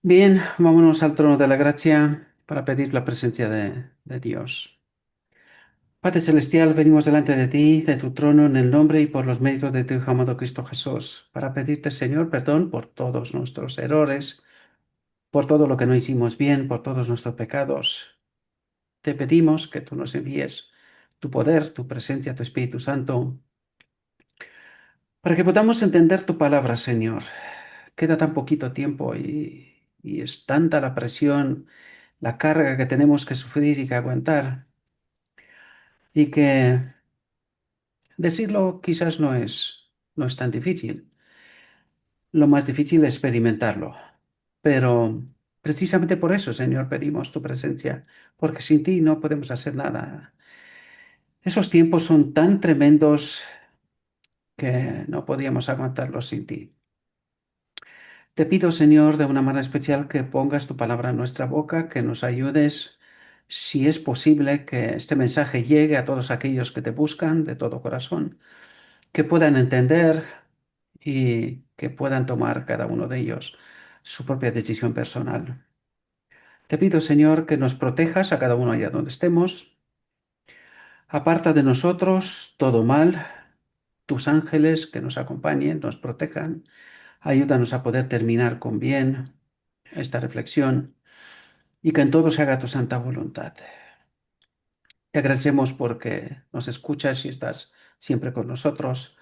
Bien, vámonos al trono de la gracia para pedir la presencia de Dios. Padre Celestial, venimos delante de ti, de tu trono, en el nombre y por los méritos de tu Hijo amado Cristo Jesús, para pedirte, Señor, perdón por todos nuestros errores, por todo lo que no hicimos bien, por todos nuestros pecados. Te pedimos que tú nos envíes tu poder, tu presencia, tu Espíritu Santo, para que podamos entender tu palabra, Señor. Queda tan poquito tiempo y es tanta la presión, la carga que tenemos que sufrir y que aguantar, y que decirlo quizás no es tan difícil. Lo más difícil es experimentarlo. Pero precisamente por eso, Señor, pedimos tu presencia, porque sin ti no podemos hacer nada. Esos tiempos son tan tremendos que no podíamos aguantarlos sin ti. Te pido, Señor, de una manera especial que pongas tu palabra en nuestra boca, que nos ayudes, si es posible, que este mensaje llegue a todos aquellos que te buscan de todo corazón, que puedan entender y que puedan tomar cada uno de ellos su propia decisión personal. Te pido, Señor, que nos protejas a cada uno allá donde estemos. Aparta de nosotros todo mal, tus ángeles que nos acompañen, nos protejan. Ayúdanos a poder terminar con bien esta reflexión y que en todo se haga tu santa voluntad. Te agradecemos porque nos escuchas y estás siempre con nosotros.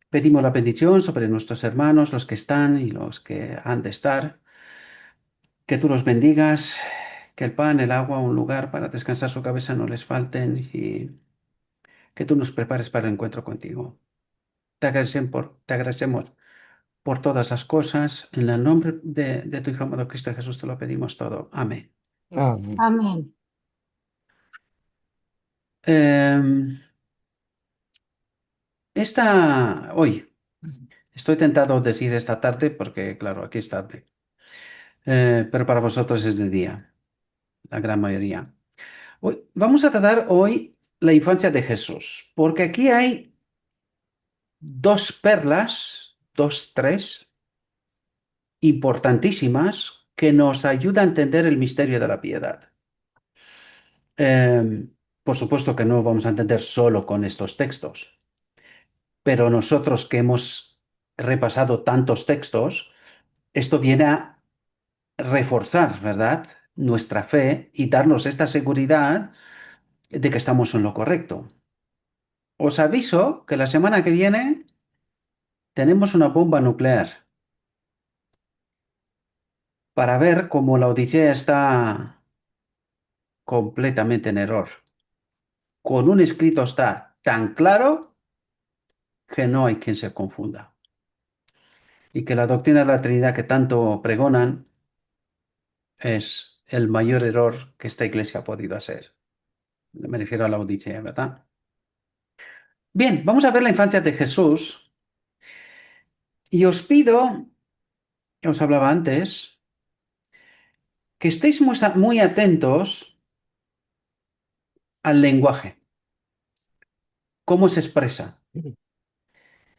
Pedimos la bendición sobre nuestros hermanos, los que están y los que han de estar. Que tú los bendigas, que el pan, el agua, un lugar para descansar su cabeza no les falten y que tú nos prepares para el encuentro contigo. Te agradecemos por todas las cosas. En el nombre de tu Hijo amado Cristo Jesús te lo pedimos todo. Amén. Amén. Amén. Em, hoy, estoy tentado a decir esta tarde porque, claro, aquí es tarde. Pero para vosotros es de día, la gran mayoría. Vamos a tratar hoy la infancia de Jesús, porque aquí hay dos perlas, tres, importantísimas que nos ayudan a entender el misterio de la piedad. Eh, por supuesto que no vamos a entender solo con estos textos, pero nosotros que hemos repasado tantos textos, esto viene a reforzar, ¿verdad?, nuestra fe y darnos esta seguridad de que estamos en lo correcto. Os aviso que la semana que viene tenemos una bomba nuclear para ver cómo la Odisea está completamente en error. Con un escrito está tan claro que no hay quien se confunda. Y que la doctrina de la Trinidad que tanto pregonan es el mayor error que esta iglesia ha podido hacer. Me refiero a la Odisea, ¿verdad? Bien, vamos a ver la infancia de Jesús. Y os pido, ya os hablaba antes, que estéis muy atentos al lenguaje, cómo se expresa.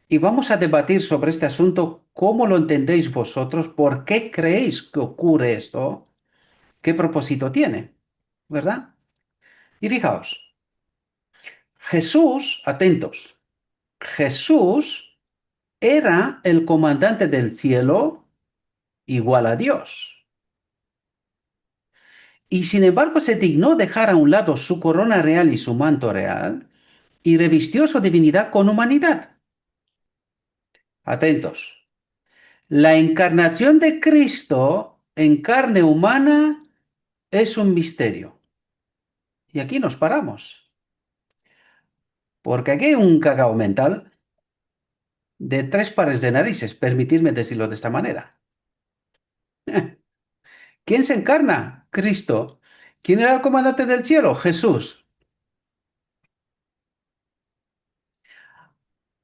Y vamos a debatir sobre este asunto, cómo lo entendéis vosotros, por qué creéis que ocurre esto, qué propósito tiene, ¿verdad? Y fijaos, Jesús, atentos, Jesús era el comandante del cielo igual a Dios. Y sin embargo se dignó dejar a un lado su corona real y su manto real y revistió su divinidad con humanidad. Atentos. La encarnación de Cristo en carne humana es un misterio. Y aquí nos paramos. Porque aquí hay un cacao mental de tres pares de narices, permitidme decirlo de esta manera. ¿Quién se encarna? Cristo. ¿Quién era el comandante del cielo? Jesús.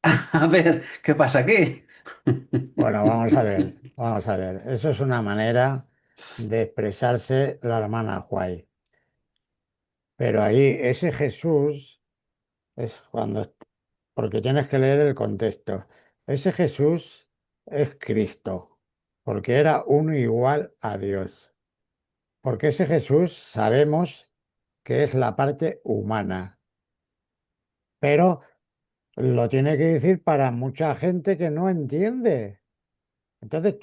A ver, ¿qué pasa aquí? Bueno, vamos a ver, vamos a ver. Eso es una manera de expresarse la hermana White. Pero ahí ese Jesús es cuando, porque tienes que leer el contexto. Ese Jesús es Cristo, porque era uno igual a Dios. Porque ese Jesús sabemos que es la parte humana, pero lo tiene que decir para mucha gente que no entiende. Entonces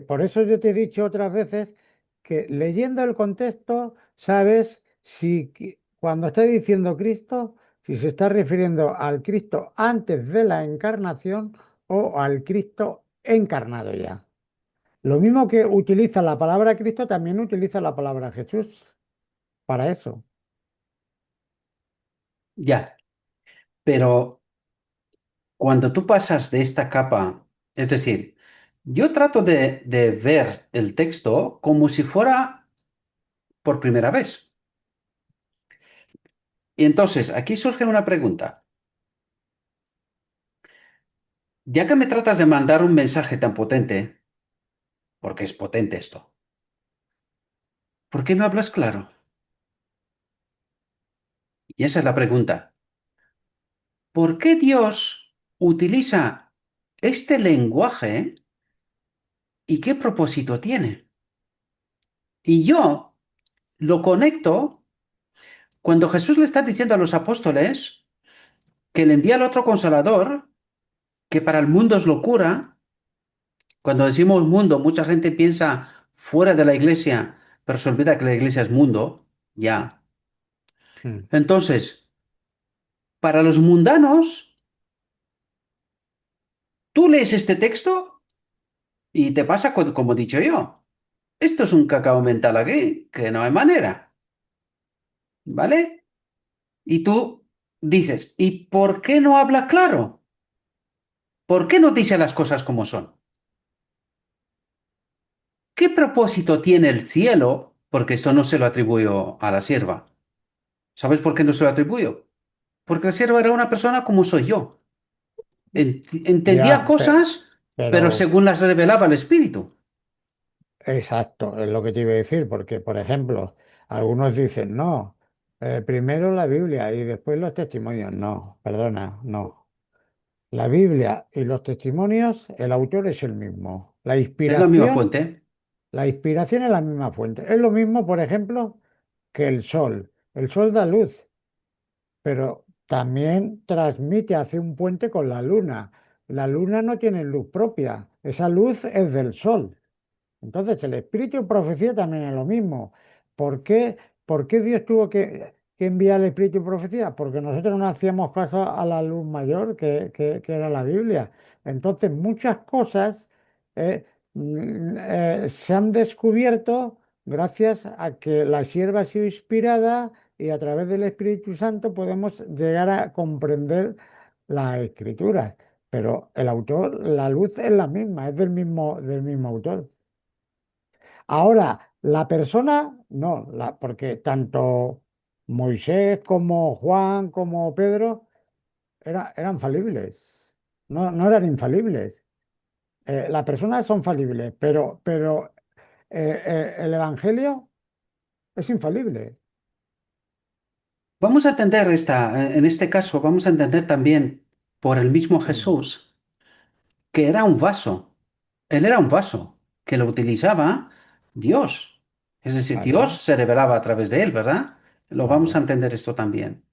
por eso yo te he dicho otras veces que leyendo el contexto sabes si cuando está diciendo Cristo, si se está refiriendo al Cristo antes de la encarnación o al Cristo encarnado ya. Lo mismo que utiliza la palabra Cristo, también utiliza la palabra Jesús para eso. Ya, pero cuando tú pasas de esta capa, es decir, yo trato de ver el texto como si fuera por primera vez. Y entonces, aquí surge una pregunta. Ya que me tratas de mandar un mensaje tan potente, porque es potente esto, ¿por qué no hablas claro? Y esa es la pregunta. ¿Por qué Dios utiliza este lenguaje y qué propósito tiene? Y yo lo conecto cuando Jesús le está diciendo a los apóstoles que le envía al otro consolador, que para el mundo es locura. Cuando decimos mundo, mucha gente piensa fuera de la iglesia, pero se olvida que la iglesia es mundo, ya. Mm. Entonces, para los mundanos, tú lees este texto y te pasa como he dicho yo. Esto es un cacao mental aquí, que no hay manera, ¿vale? Y tú dices, ¿y por qué no habla claro? ¿Por qué no dice las cosas como son? ¿Qué propósito tiene el cielo? Porque esto no se lo atribuyo a la sierva. ¿Sabes por qué no se lo atribuyo? Porque la sierva era una persona como soy yo. Entendía Ya, cosas, pero pero según las revelaba el Espíritu. exacto, es lo que te iba a decir, porque, por ejemplo, algunos dicen, no, primero la Biblia y después los testimonios. No, perdona, no. La Biblia y los testimonios, el autor es el mismo. Es la misma fuente. La inspiración es la misma fuente. Es lo mismo, por ejemplo, que el sol. El sol da luz, pero también transmite, hace un puente con la luna. La luna no tiene luz propia, esa luz es del sol. Entonces, el espíritu y profecía también es lo mismo. ¿Por qué, por qué Dios tuvo que enviar el espíritu y profecía? Porque nosotros no hacíamos caso a la luz mayor que era la Biblia. Entonces, muchas cosas eh, se han descubierto gracias a que la sierva ha sido inspirada y a través del Espíritu Santo podemos llegar a comprender las escrituras. Pero el autor, la luz es la misma, es del mismo autor. Ahora, la persona, no, porque tanto Moisés como Juan como Pedro eran falibles, no eran infalibles. Las personas son falibles, pero el Evangelio es infalible. Vamos a entender en este caso, vamos a entender también por el mismo Mm. Jesús que era un vaso. Él era un vaso que lo utilizaba Dios. Es decir, Dios Claro, se revelaba a través de él, ¿verdad? Lo vamos a claro. entender esto también.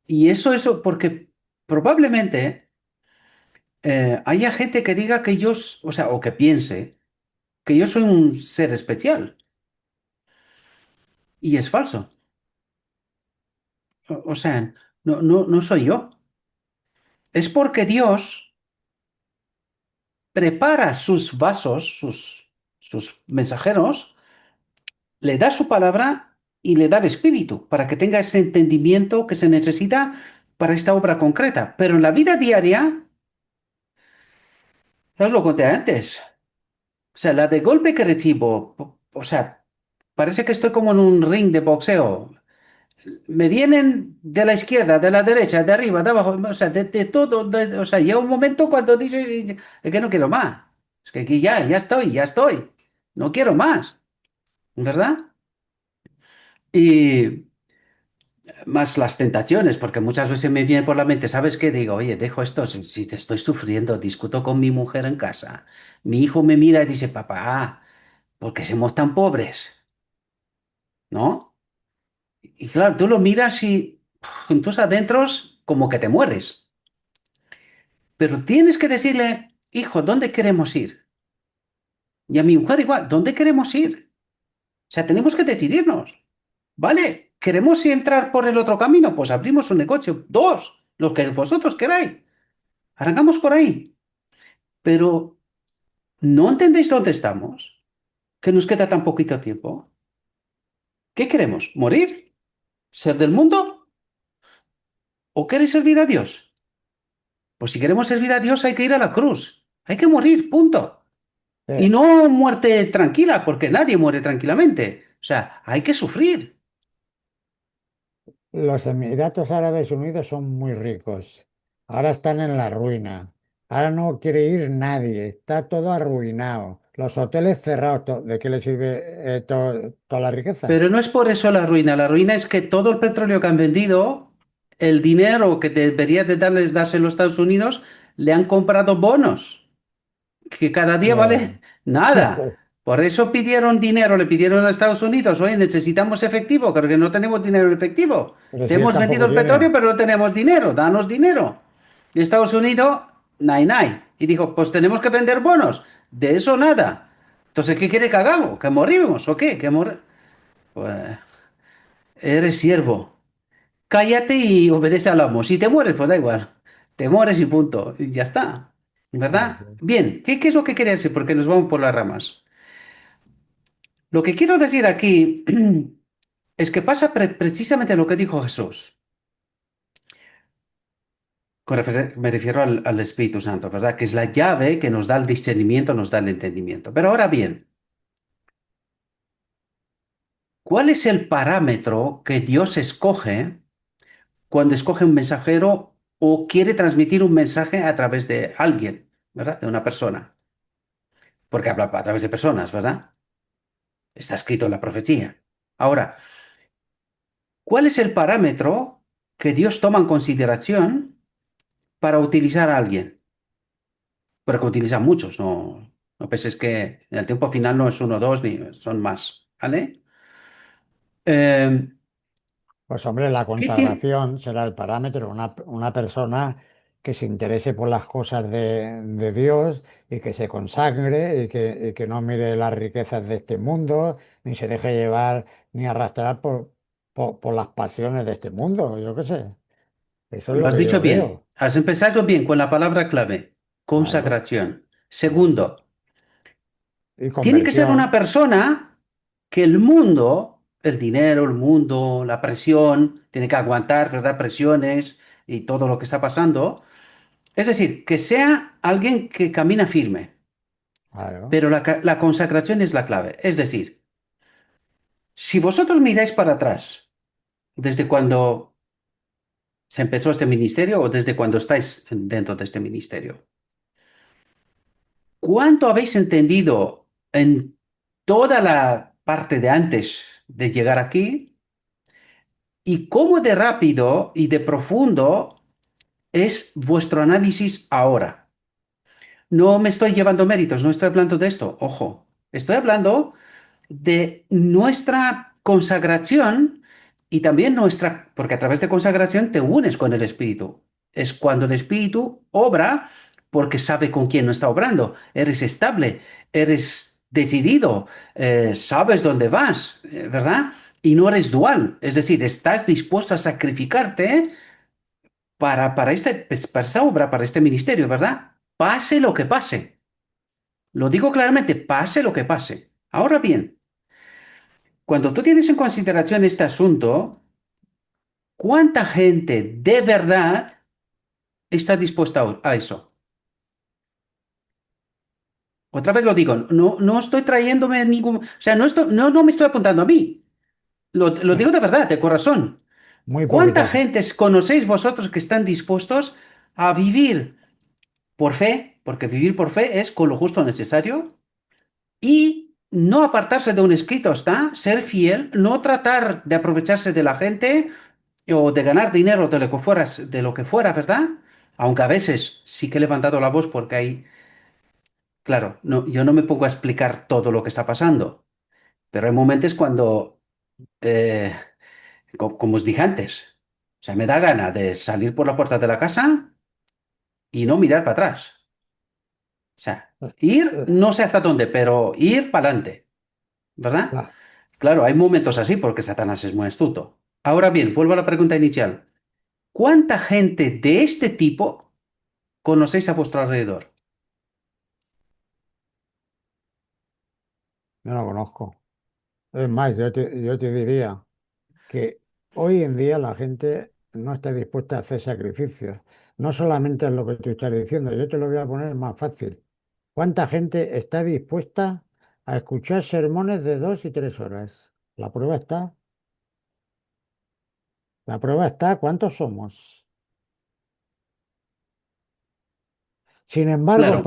Y eso porque probablemente haya gente que diga que yo, o sea, o que piense que yo soy un ser especial. Y es falso. O sea, no soy yo. Es porque Dios prepara sus vasos, sus mensajeros, le da su palabra y le da el espíritu para que tenga ese entendimiento que se necesita para esta obra concreta. Pero en la vida diaria, ya os lo conté antes. O sea, la de golpe que recibo, o sea, parece que estoy como en un ring de boxeo. Me vienen de la izquierda, de la derecha, de arriba, de abajo, o sea, de todo. O sea, llega un momento cuando dices es que no quiero más. Es que aquí ya estoy, ya estoy. No quiero más, ¿verdad? Y más las tentaciones, porque muchas veces me viene por la mente, ¿sabes qué? Digo, oye, dejo esto, si te estoy sufriendo, discuto con mi mujer en casa. Mi hijo me mira y dice, papá, ¿por qué somos tan pobres? ¿No? Y claro, tú lo miras y en tus adentros como que te mueres. Pero tienes que decirle, hijo, ¿dónde queremos ir? Y a mi mujer igual, ¿dónde queremos ir? O sea, tenemos que decidirnos. ¿Vale? ¿Queremos entrar por el otro camino? Pues abrimos un negocio, dos, lo que vosotros queráis. Arrancamos por ahí. Pero ¿no entendéis dónde estamos? ¿Que nos queda tan poquito tiempo? ¿Qué queremos? ¿Morir? ¿Ser del mundo? ¿O queréis servir a Dios? Pues si queremos servir a Dios hay que ir a la cruz. Hay que morir, punto. Y Eh, no muerte tranquila, porque nadie muere tranquilamente. O sea, hay que sufrir. los Emiratos Árabes Unidos son muy ricos. Ahora están en la ruina. Ahora no quiere ir nadie. Está todo arruinado. Los hoteles cerrados. ¿De qué le sirve toda la riqueza? Pero no es por eso la ruina. La ruina es que todo el petróleo que han vendido, el dinero que debería de darse los Estados Unidos, le han comprado bonos, que cada día Eh, vale nada. Por eso pidieron dinero, le pidieron a Estados Unidos, oye, necesitamos efectivo, porque no tenemos dinero en efectivo. pero Te si él hemos vendido tampoco el petróleo, tiene. pero no tenemos dinero, danos dinero. Y Estados Unidos, nay, nay. Y dijo, pues tenemos que vender bonos. De eso nada. Entonces, ¿qué quiere que hagamos? ¿Que morimos o qué? Pues eres siervo. Cállate y obedece al amo. Si te mueres, pues da igual. Te mueres y punto. Y ya está. Sí, ¿Verdad? sí. Bien, ¿qué es lo que quería decir? Porque nos vamos por las ramas. Lo que quiero decir aquí es que pasa precisamente lo que dijo Jesús. Me refiero al Espíritu Santo, ¿verdad? Que es la llave que nos da el discernimiento, nos da el entendimiento. Pero ahora bien, ¿cuál es el parámetro que Dios escoge cuando escoge un mensajero o quiere transmitir un mensaje a través de alguien, ¿verdad? De una persona? Porque habla a través de personas, ¿verdad? Está escrito en la profecía. Ahora, ¿cuál es el parámetro que Dios toma en consideración para utilizar a alguien? Pero que utiliza muchos, no penses que en el tiempo final no es uno o dos, ni son más, ¿vale? Eh, Pues hombre, la ¿Qué tiene? consagración será el parámetro, una persona que se interese por las cosas de Dios y que se consagre y que no mire las riquezas de este mundo, ni se deje llevar ni arrastrar por las pasiones de este mundo, yo qué sé. Eso es Lo lo has que dicho yo bien. veo, Has empezado bien con la palabra clave, claro, consagración. claro. Segundo, Y tiene que ser una conversión, persona que el mundo, el dinero, el mundo, la presión, tiene que aguantar, ¿verdad? Presiones y todo lo que está pasando. Es decir, que sea alguien que camina firme, claro. pero la consagración es la clave. Es decir, si vosotros miráis para atrás, desde cuando se empezó este ministerio o desde cuando estáis dentro de este ministerio, ¿cuánto habéis entendido en toda la parte de antes de llegar aquí? ¿Y cómo de rápido y de profundo es vuestro análisis ahora? No me estoy llevando méritos, no estoy hablando de esto, ojo. Estoy hablando de nuestra consagración y también nuestra, porque a través de consagración te unes con el Espíritu. Es cuando el Espíritu obra porque sabe con quién no está obrando. Eres estable, eres decidido, sabes dónde vas, ¿verdad? Y no eres dual, es decir, estás dispuesto a sacrificarte para esta obra, para este ministerio, ¿verdad? Pase lo que pase. Lo digo claramente, pase lo que pase. Ahora bien, cuando tú tienes en consideración este asunto, ¿cuánta gente de verdad está dispuesta a eso? Otra vez lo digo, no estoy trayéndome ningún, o sea, no me estoy apuntando a mí. Lo digo de verdad, de corazón. Muy ¿Cuánta poquita. gente conocéis vosotros que están dispuestos a vivir por fe? Porque vivir por fe es con lo justo necesario y no apartarse de un escrito, ¿está? Ser fiel, no tratar de aprovecharse de la gente o de ganar dinero de lo que fuera, ¿verdad? Aunque a veces sí que he levantado la voz porque hay, claro, no, yo no me pongo a explicar todo lo que está pasando, pero hay momentos cuando, eh, como os dije antes, o sea, me da gana de salir por la puerta de la casa y no mirar para atrás. O sea, Eh, ir eh, no sé hasta dónde, pero ir para adelante, ¿verdad? la- Claro, hay momentos así porque Satanás es muy astuto. Ahora bien, vuelvo a la pregunta inicial. ¿Cuánta gente de este tipo conocéis a vuestro alrededor? yo no conozco. Es más, yo te diría que hoy en día la gente no está dispuesta a hacer sacrificios. No solamente es lo que tú estás diciendo, yo te lo voy a poner más fácil. ¿Cuánta gente está dispuesta a escuchar sermones de 2 y 3 horas? La prueba está. La prueba está. ¿Cuántos somos? Claro,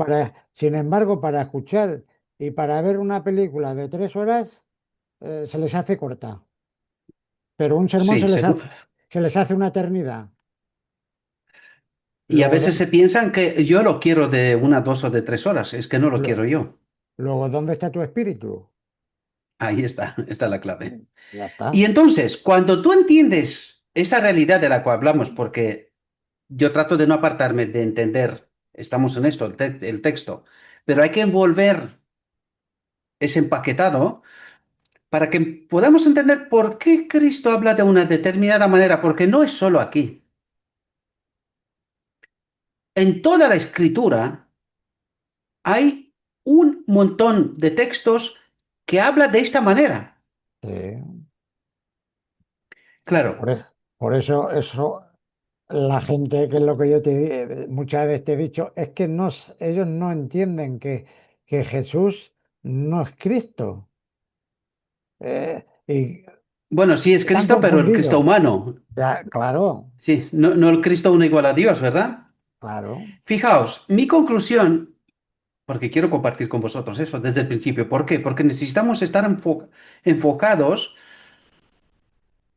Sin embargo, para escuchar y para ver una película de 3 horas, se les hace corta. Pero un sermón sí, seguro. se les hace una eternidad. Y a Luego, veces se piensan que yo lo quiero de una, 2 o de 3 horas. Es que no lo lo- quiero yo. luego, ¿dónde está tu espíritu? Ahí está, está la clave. Ya Y está. entonces, cuando tú entiendes esa realidad de la cual hablamos, porque yo trato de no apartarme de entender, estamos en esto, el texto, pero hay que envolver ese empaquetado para que podamos entender por qué Cristo habla de una determinada manera, porque no es solo aquí. En toda la escritura hay un montón de textos que habla de esta manera. Sí. Claro, Por, e- por eso, la gente, que es lo que muchas veces te he dicho, es que ellos no entienden que Jesús no es Cristo. Y bueno, sí es están Cristo, pero el Cristo confundidos. humano. Ya, claro, Sí, no, no el Cristo uno igual a Dios, ¿verdad? claro. Fijaos, mi conclusión, porque quiero compartir con vosotros eso desde el principio. ¿Por qué? Porque necesitamos estar enfocados,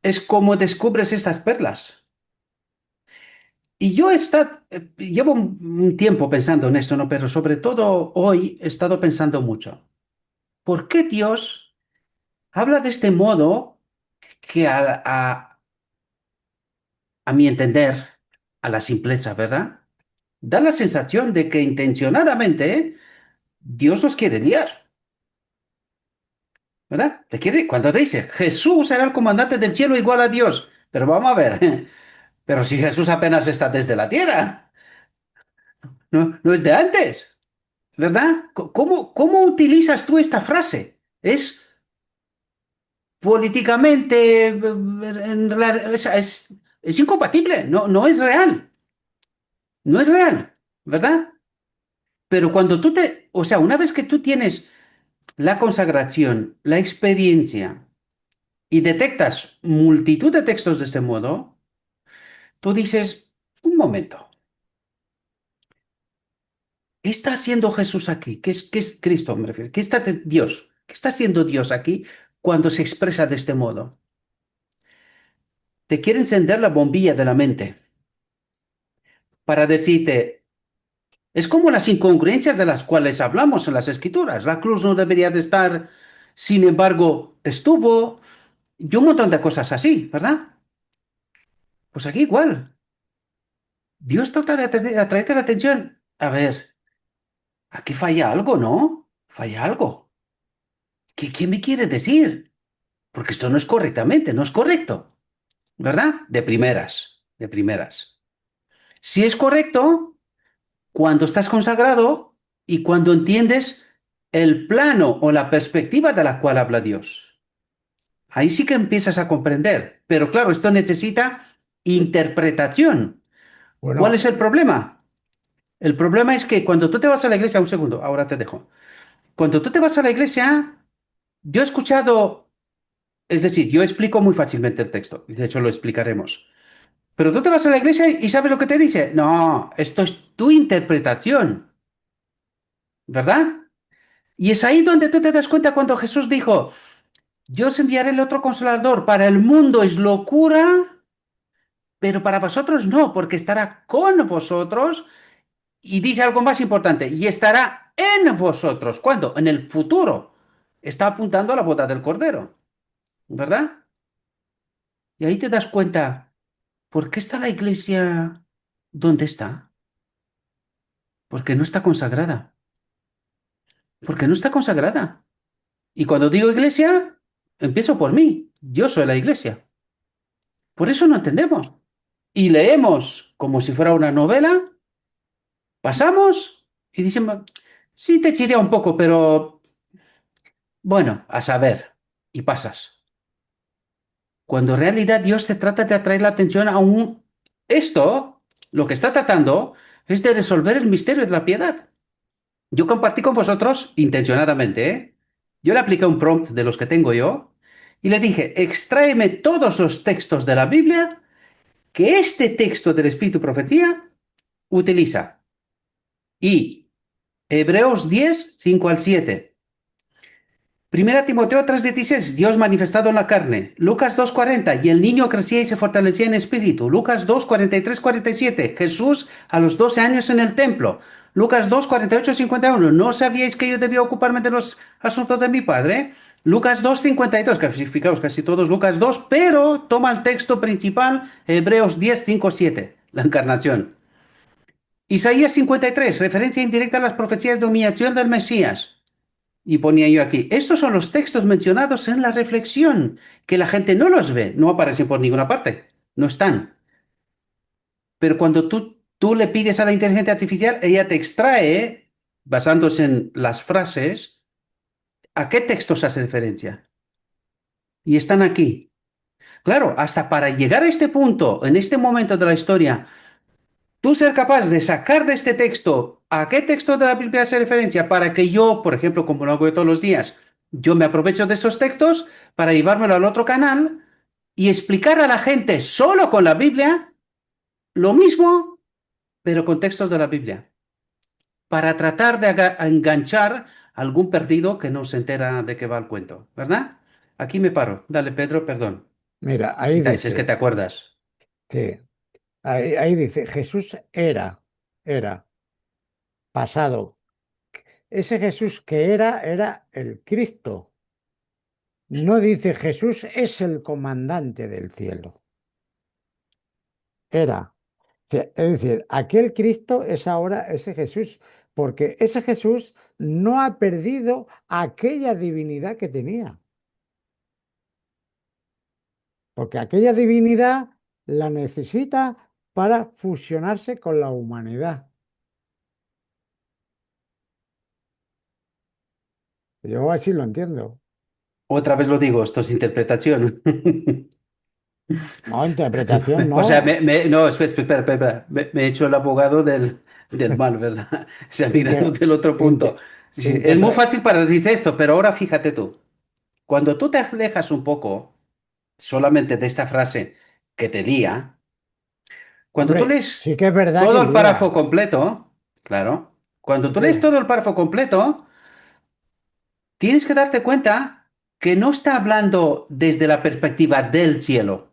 es como descubres estas perlas. Y yo llevo un tiempo pensando en esto, ¿no? Pero sobre todo hoy he estado pensando mucho. ¿Por qué Dios habla de este modo que a mi entender, a la simpleza, ¿verdad? Da la sensación de que intencionadamente Dios nos quiere liar, ¿verdad? Cuando te dice, Jesús era el comandante del cielo igual a Dios. Pero vamos a ver, pero si Jesús apenas está desde la tierra, no, no es de antes, ¿verdad? ¿Cómo utilizas tú esta frase? Es políticamente, es incompatible, no, no es real, no es real, ¿verdad? Pero cuando o sea, una vez que tú tienes la consagración, la experiencia y detectas multitud de textos de este modo, tú dices, un momento, ¿qué está haciendo Jesús aquí? ¿Qué es Cristo, me refiero? ¿Qué está Dios? ¿Qué está haciendo Dios aquí cuando se expresa de este modo? Te quiere encender la bombilla de la mente para decirte, es como las incongruencias de las cuales hablamos en las Escrituras. La cruz no debería de estar, sin embargo, estuvo, y un montón de cosas así, ¿verdad? Pues aquí igual. Dios trata de atraerte la atención. A ver, aquí falla algo, ¿no? Falla algo. ¿Qué me quiere decir? Porque esto no es correctamente, no es correcto, ¿verdad? De primeras, de primeras. Si es correcto, cuando estás consagrado y cuando entiendes el plano o la perspectiva de la cual habla Dios. Ahí sí que empiezas a comprender. Pero claro, esto necesita interpretación. ¿Cuál Bueno, es el problema? El problema es que cuando tú te vas a la iglesia, un segundo, ahora te dejo. Cuando tú te vas a la iglesia, yo he escuchado, es decir, yo explico muy fácilmente el texto, y de hecho lo explicaremos. Pero tú te vas a la iglesia y ¿sabes lo que te dice? No, esto es tu interpretación, ¿verdad? Y es ahí donde tú te das cuenta cuando Jesús dijo, yo os enviaré el otro consolador, para el mundo es locura, pero para vosotros no, porque estará con vosotros y dice algo más importante, y estará en vosotros. ¿Cuándo? En el futuro. Está apuntando a la boda del Cordero, ¿verdad? Y ahí te das cuenta, ¿por qué está la iglesia donde está? Porque no está consagrada. Porque no está consagrada. Y cuando digo iglesia, empiezo por mí. Yo soy la iglesia. Por eso no entendemos. Y leemos como si fuera una novela, pasamos y decimos, sí te chiré un poco, pero bueno, a saber. Y pasas. Cuando en realidad Dios te trata de atraer la atención a un... Esto, lo que está tratando, es de resolver el misterio de la piedad. Yo compartí con vosotros intencionadamente, ¿eh? Yo le apliqué un prompt de los que tengo yo y le dije, extráeme todos los textos de la Biblia que este texto del Espíritu y Profecía utiliza. Y Hebreos 10 5 al 7. Primera Timoteo 3:16, Dios manifestado en la carne. Lucas 2:40, y el niño crecía y se fortalecía en espíritu. Lucas 2:43-47, Jesús a los 12 años en el templo. Lucas 2:48-51, ¿no sabíais que yo debía ocuparme de los asuntos de mi padre? Lucas 2:52, que fijaos casi todos Lucas 2, pero toma el texto principal, Hebreos 10 5 7, la encarnación. Isaías 53, referencia indirecta a las profecías de humillación del Mesías. Y ponía yo aquí, estos son los textos mencionados en la reflexión, que la gente no los ve, no aparecen por ninguna parte, no están. Pero cuando tú le pides a la inteligencia artificial, ella te extrae, basándose en las frases, a qué textos hace referencia. Y están aquí. Claro, hasta para llegar a este punto, en este momento de la historia, tú ser capaz de sacar de este texto a qué texto de la Biblia hace referencia para que yo, por ejemplo, como lo hago yo todos los días, yo me aprovecho de esos textos para llevármelo al otro canal y explicar a la gente solo con la Biblia lo mismo, pero con textos de la Biblia, para tratar de enganchar a algún perdido que no se entera de qué va el cuento, ¿verdad? Aquí me paro. Dale, Pedro, perdón. Mira, ahí Quizás es que te dice, acuerdas. sí, ahí dice, Jesús era, pasado. Ese Jesús que era el Cristo. No dice Jesús es el comandante del cielo. Era. Es decir, aquel Cristo es ahora ese Jesús, porque ese Jesús no ha perdido aquella divinidad que tenía, porque aquella divinidad la necesita para fusionarse con la humanidad. Yo así lo entiendo. Otra vez lo digo, esto es interpretación. No, interpretación O sea, no. no, espera, me he hecho el abogado del mal, ¿verdad? O sea, mirando Inter- del otro punto. inter- Sí, es muy interpre- fácil para decir esto, pero ahora fíjate tú. Cuando tú te alejas un poco solamente de esta frase que te lía, cuando tú Hombre, lees sí que es verdad que todo el párrafo lía. completo, claro, cuando Sí tú lees que, todo el párrafo completo, tienes que darte cuenta que no está hablando desde la perspectiva del cielo.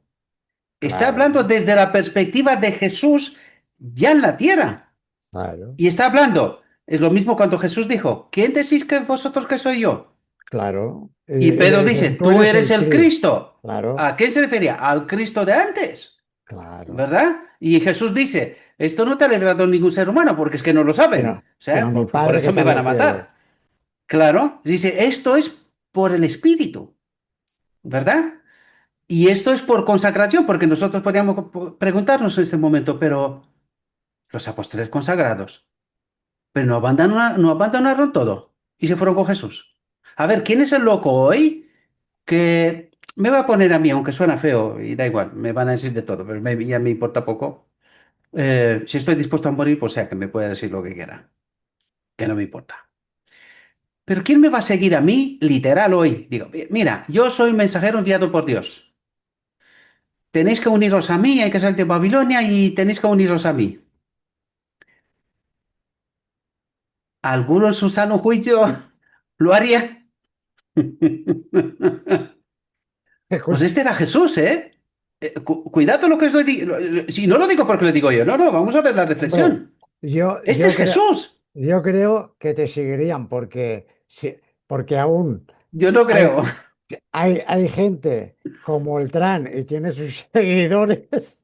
Está hablando claro, desde la perspectiva de Jesús ya en la tierra. claro, Y está hablando. Es lo mismo cuando Jesús dijo, ¿quién decís que vosotros que soy yo? claro. Y Y Pedro le dice, dicen, tú tú eres eres el el Cristo. Cristo. Claro, ¿A quién se refería? Al Cristo de antes, claro. ¿verdad? Y Jesús dice, esto no te ha alegrado ningún ser humano porque es que no lo saben. Sino, O sino sea, mi por Padre que eso está me en van a los cielos. matar. Claro, dice, esto es por el Espíritu, ¿verdad? Y esto es por consagración, porque nosotros podríamos preguntarnos en este momento, pero los apóstoles consagrados, pero no abandonaron todo y se fueron con Jesús. A ver, ¿quién es el loco hoy que me va a poner a mí, aunque suena feo y da igual, me van a decir de todo, pero ya me importa poco? Si estoy dispuesto a morir, pues sea que me pueda decir lo que quiera, que no me importa. Pero ¿quién me va a seguir a mí, literal, hoy? Digo, mira, yo soy mensajero enviado por Dios. Tenéis que uniros a mí, hay que salir de Babilonia y tenéis que uniros a mí. ¿Alguno en su sano juicio lo haría? Pues Escucha, este era Jesús, ¿eh? Cuidado lo que os si no lo digo porque lo digo yo, no, no, vamos a ver la Hombre, reflexión. yo, Este yo es creo, Jesús. yo creo que te seguirían porque aún Yo no hay, creo. hay gente como el Tran y tiene sus seguidores,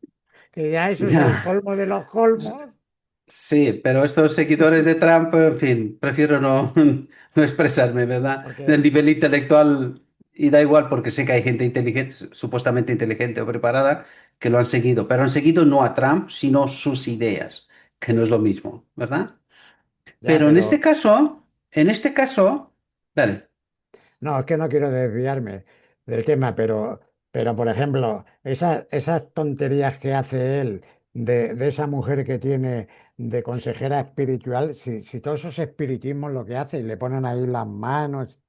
que ya eso es el Ya. colmo de los colmos, Sí, pero estos seguidores de Trump, en fin, prefiero no, no expresarme, ¿verdad? Del porque nivel intelectual, y da igual porque sé que hay gente inteligente, supuestamente inteligente o preparada, que lo han seguido, pero han seguido no a Trump, sino sus ideas, que no es lo mismo, ¿verdad? ya, Pero pero en este caso, dale. no, es que no quiero desviarme del tema, pero por ejemplo, esas tonterías que hace él de esa mujer que tiene de consejera espiritual, si todos esos espiritismos lo que hace y le ponen ahí las manos,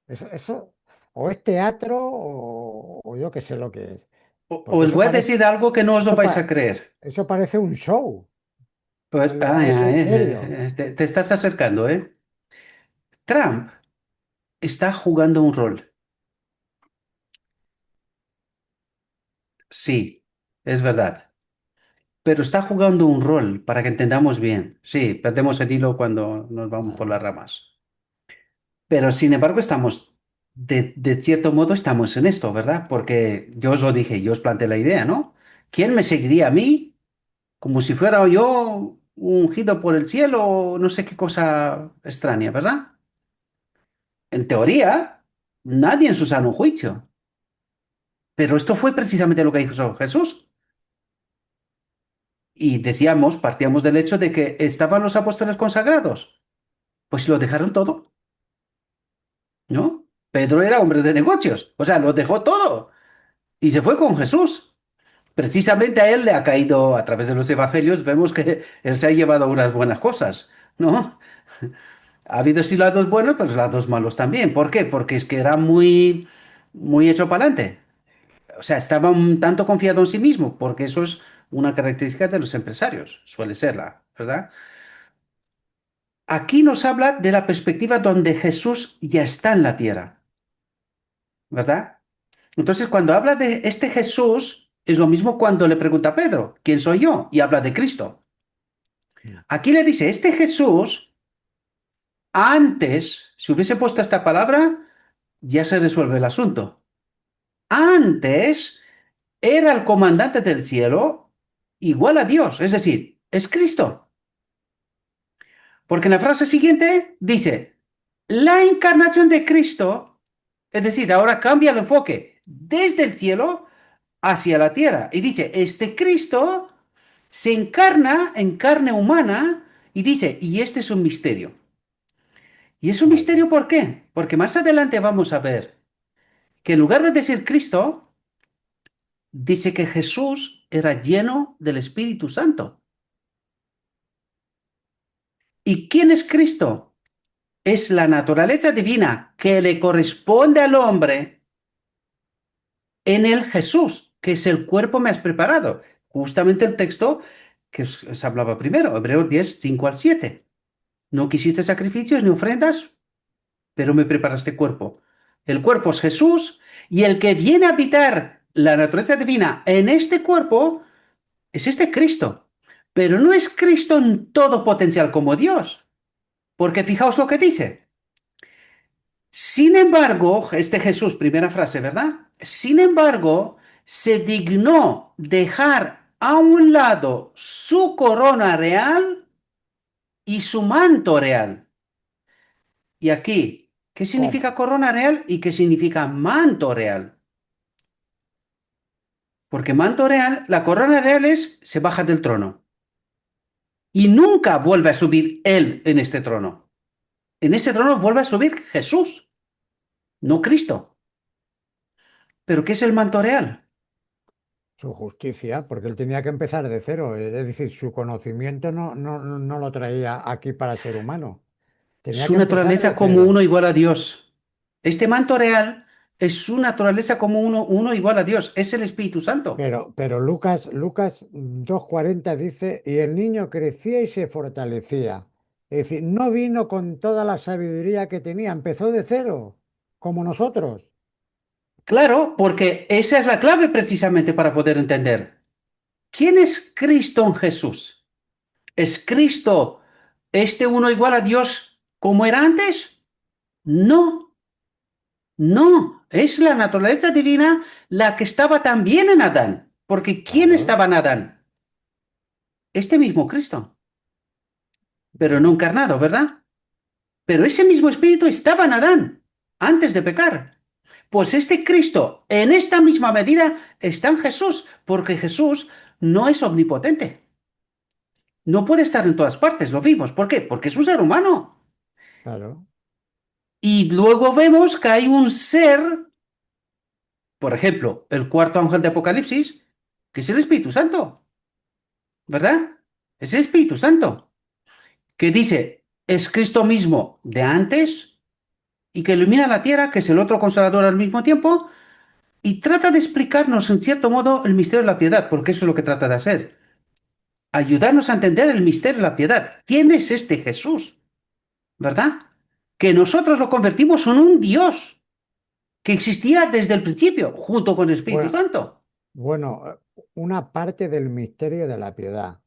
eso o es teatro o yo qué sé lo que es, porque Os voy a decir algo que no os lo eso, vais a creer. eso parece un show, Pues, es en serio. te estás acercando, ¿eh? Trump está jugando un rol. Sí, es verdad. Pero está jugando un rol para que entendamos bien. Sí, perdemos el hilo cuando nos vamos por Vale, las ramas. Pero sin embargo, de cierto modo, estamos en esto, ¿verdad? Porque yo os lo dije, yo os planteé la idea, ¿no? ¿Quién me seguiría a mí como si fuera yo ungido por el cielo o no sé qué cosa extraña, ¿verdad? En teoría, nadie en su sano juicio. Pero esto fue precisamente lo que hizo Jesús. Y decíamos, partíamos del hecho de que estaban los apóstoles consagrados. Pues lo dejaron todo, ¿no? Pedro era hombre de negocios, o sea, lo dejó todo y se fue con Jesús. Precisamente a él le ha caído, a través de los evangelios, vemos que él se ha llevado unas buenas cosas, ¿no? Ha habido sí lados buenos, pero lados malos también. ¿Por qué? Porque es que era muy hecho para adelante. O sea, estaba un tanto confiado en sí mismo, porque eso es una característica de los empresarios, suele serla, ¿verdad? Aquí nos habla de la perspectiva donde Jesús ya está en la tierra, ¿verdad? Entonces, cuando habla de este Jesús, es lo mismo cuando le pregunta a Pedro, ¿quién soy yo? Y habla de Cristo. Aquí le dice, este Jesús, antes, si hubiese puesto esta palabra, ya se resuelve el asunto. Antes era el comandante del cielo igual a Dios, es decir, es Cristo. Porque en la frase siguiente dice, la encarnación de Cristo, es decir, ahora cambia el enfoque desde el cielo hacia la tierra. Y dice, este Cristo se encarna en carne humana y dice, y este es un misterio. ¿Y es un vale. misterio por qué? Porque más adelante vamos a ver que en lugar de decir Cristo, dice que Jesús era lleno del Espíritu Santo. ¿Y quién es Cristo? Es la naturaleza divina que le corresponde al hombre en el Jesús, que es el cuerpo me has preparado. Justamente el texto que os hablaba primero, Hebreos 10 5 al 7. No quisiste sacrificios ni ofrendas, pero me preparaste cuerpo. El cuerpo es Jesús y el que viene a habitar la naturaleza divina en este cuerpo es este Cristo. Pero no es Cristo en todo potencial como Dios, porque fijaos lo que dice. Sin embargo, este Jesús, primera frase, ¿verdad? Sin embargo, se dignó dejar a un lado su corona real y su manto real. Y aquí, ¿qué significa ¿Cómo? corona real y qué significa manto real? Porque manto real, la corona real es, se baja del trono y nunca vuelve a subir él en este trono. En ese trono vuelve a subir Jesús, no Cristo. ¿Pero qué es el manto real? Su justicia, porque él tenía que empezar de cero, es decir, su conocimiento no lo traía aquí para ser humano, tenía Su que empezar naturaleza de como cero. uno igual a Dios. Este manto real es su naturaleza como uno igual a Dios. Es el Espíritu Santo. Pero Lucas 2:40 dice, y el niño crecía y se fortalecía. Es decir, no vino con toda la sabiduría que tenía, empezó de cero, como nosotros. Claro, porque esa es la clave precisamente para poder entender. ¿Quién es Cristo en Jesús? ¿Es Cristo este uno igual a Dios como era antes? No, no. Es la naturaleza divina la que estaba también en Adán. Porque ¿quién Claro. estaba en Adán? Este mismo Cristo, pero no Ujú. encarnado, ¿verdad? Pero ese mismo espíritu estaba en Adán antes de pecar. Pues este Cristo, en esta misma medida, está en Jesús, porque Jesús no es omnipotente. No puede estar en todas partes, lo vimos. ¿Por qué? Porque es un ser humano. Claro. Y luego vemos que hay un ser, por ejemplo, el cuarto ángel de Apocalipsis, que es el Espíritu Santo, ¿verdad? Es el Espíritu Santo, que dice, es Cristo mismo de antes y que ilumina la tierra, que es el otro consolador al mismo tiempo, y trata de explicarnos, en cierto modo, el misterio de la piedad, porque eso es lo que trata de hacer. Ayudarnos a entender el misterio de la piedad. ¿Quién es este Jesús? ¿Verdad? Que nosotros lo convertimos en un Dios que existía desde el principio, junto con el Espíritu Bueno, Santo. una parte del misterio de la piedad,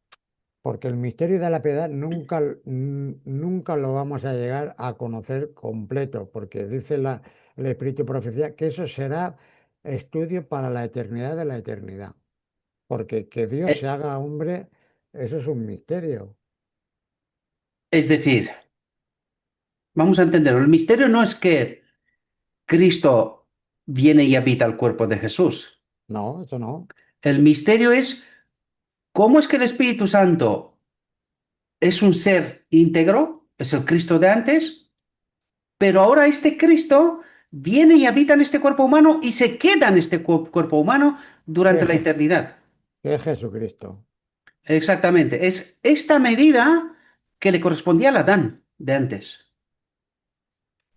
porque el misterio de la piedad nunca lo vamos a llegar a conocer completo, porque dice el Espíritu de Profecía que eso será estudio para la eternidad de la eternidad, porque que Dios se Eh, haga hombre, eso es un misterio. es decir, vamos a entenderlo. El misterio no es que Cristo viene y habita el cuerpo de Jesús. No, eso no. El misterio es cómo es que el Espíritu Santo es un ser íntegro, es el Cristo de antes, pero ahora este Cristo viene y habita en este cuerpo humano y se queda en este cuerpo humano Que durante es, la eternidad. que es Jesucristo. Exactamente. Es esta medida que le correspondía al Adán de antes.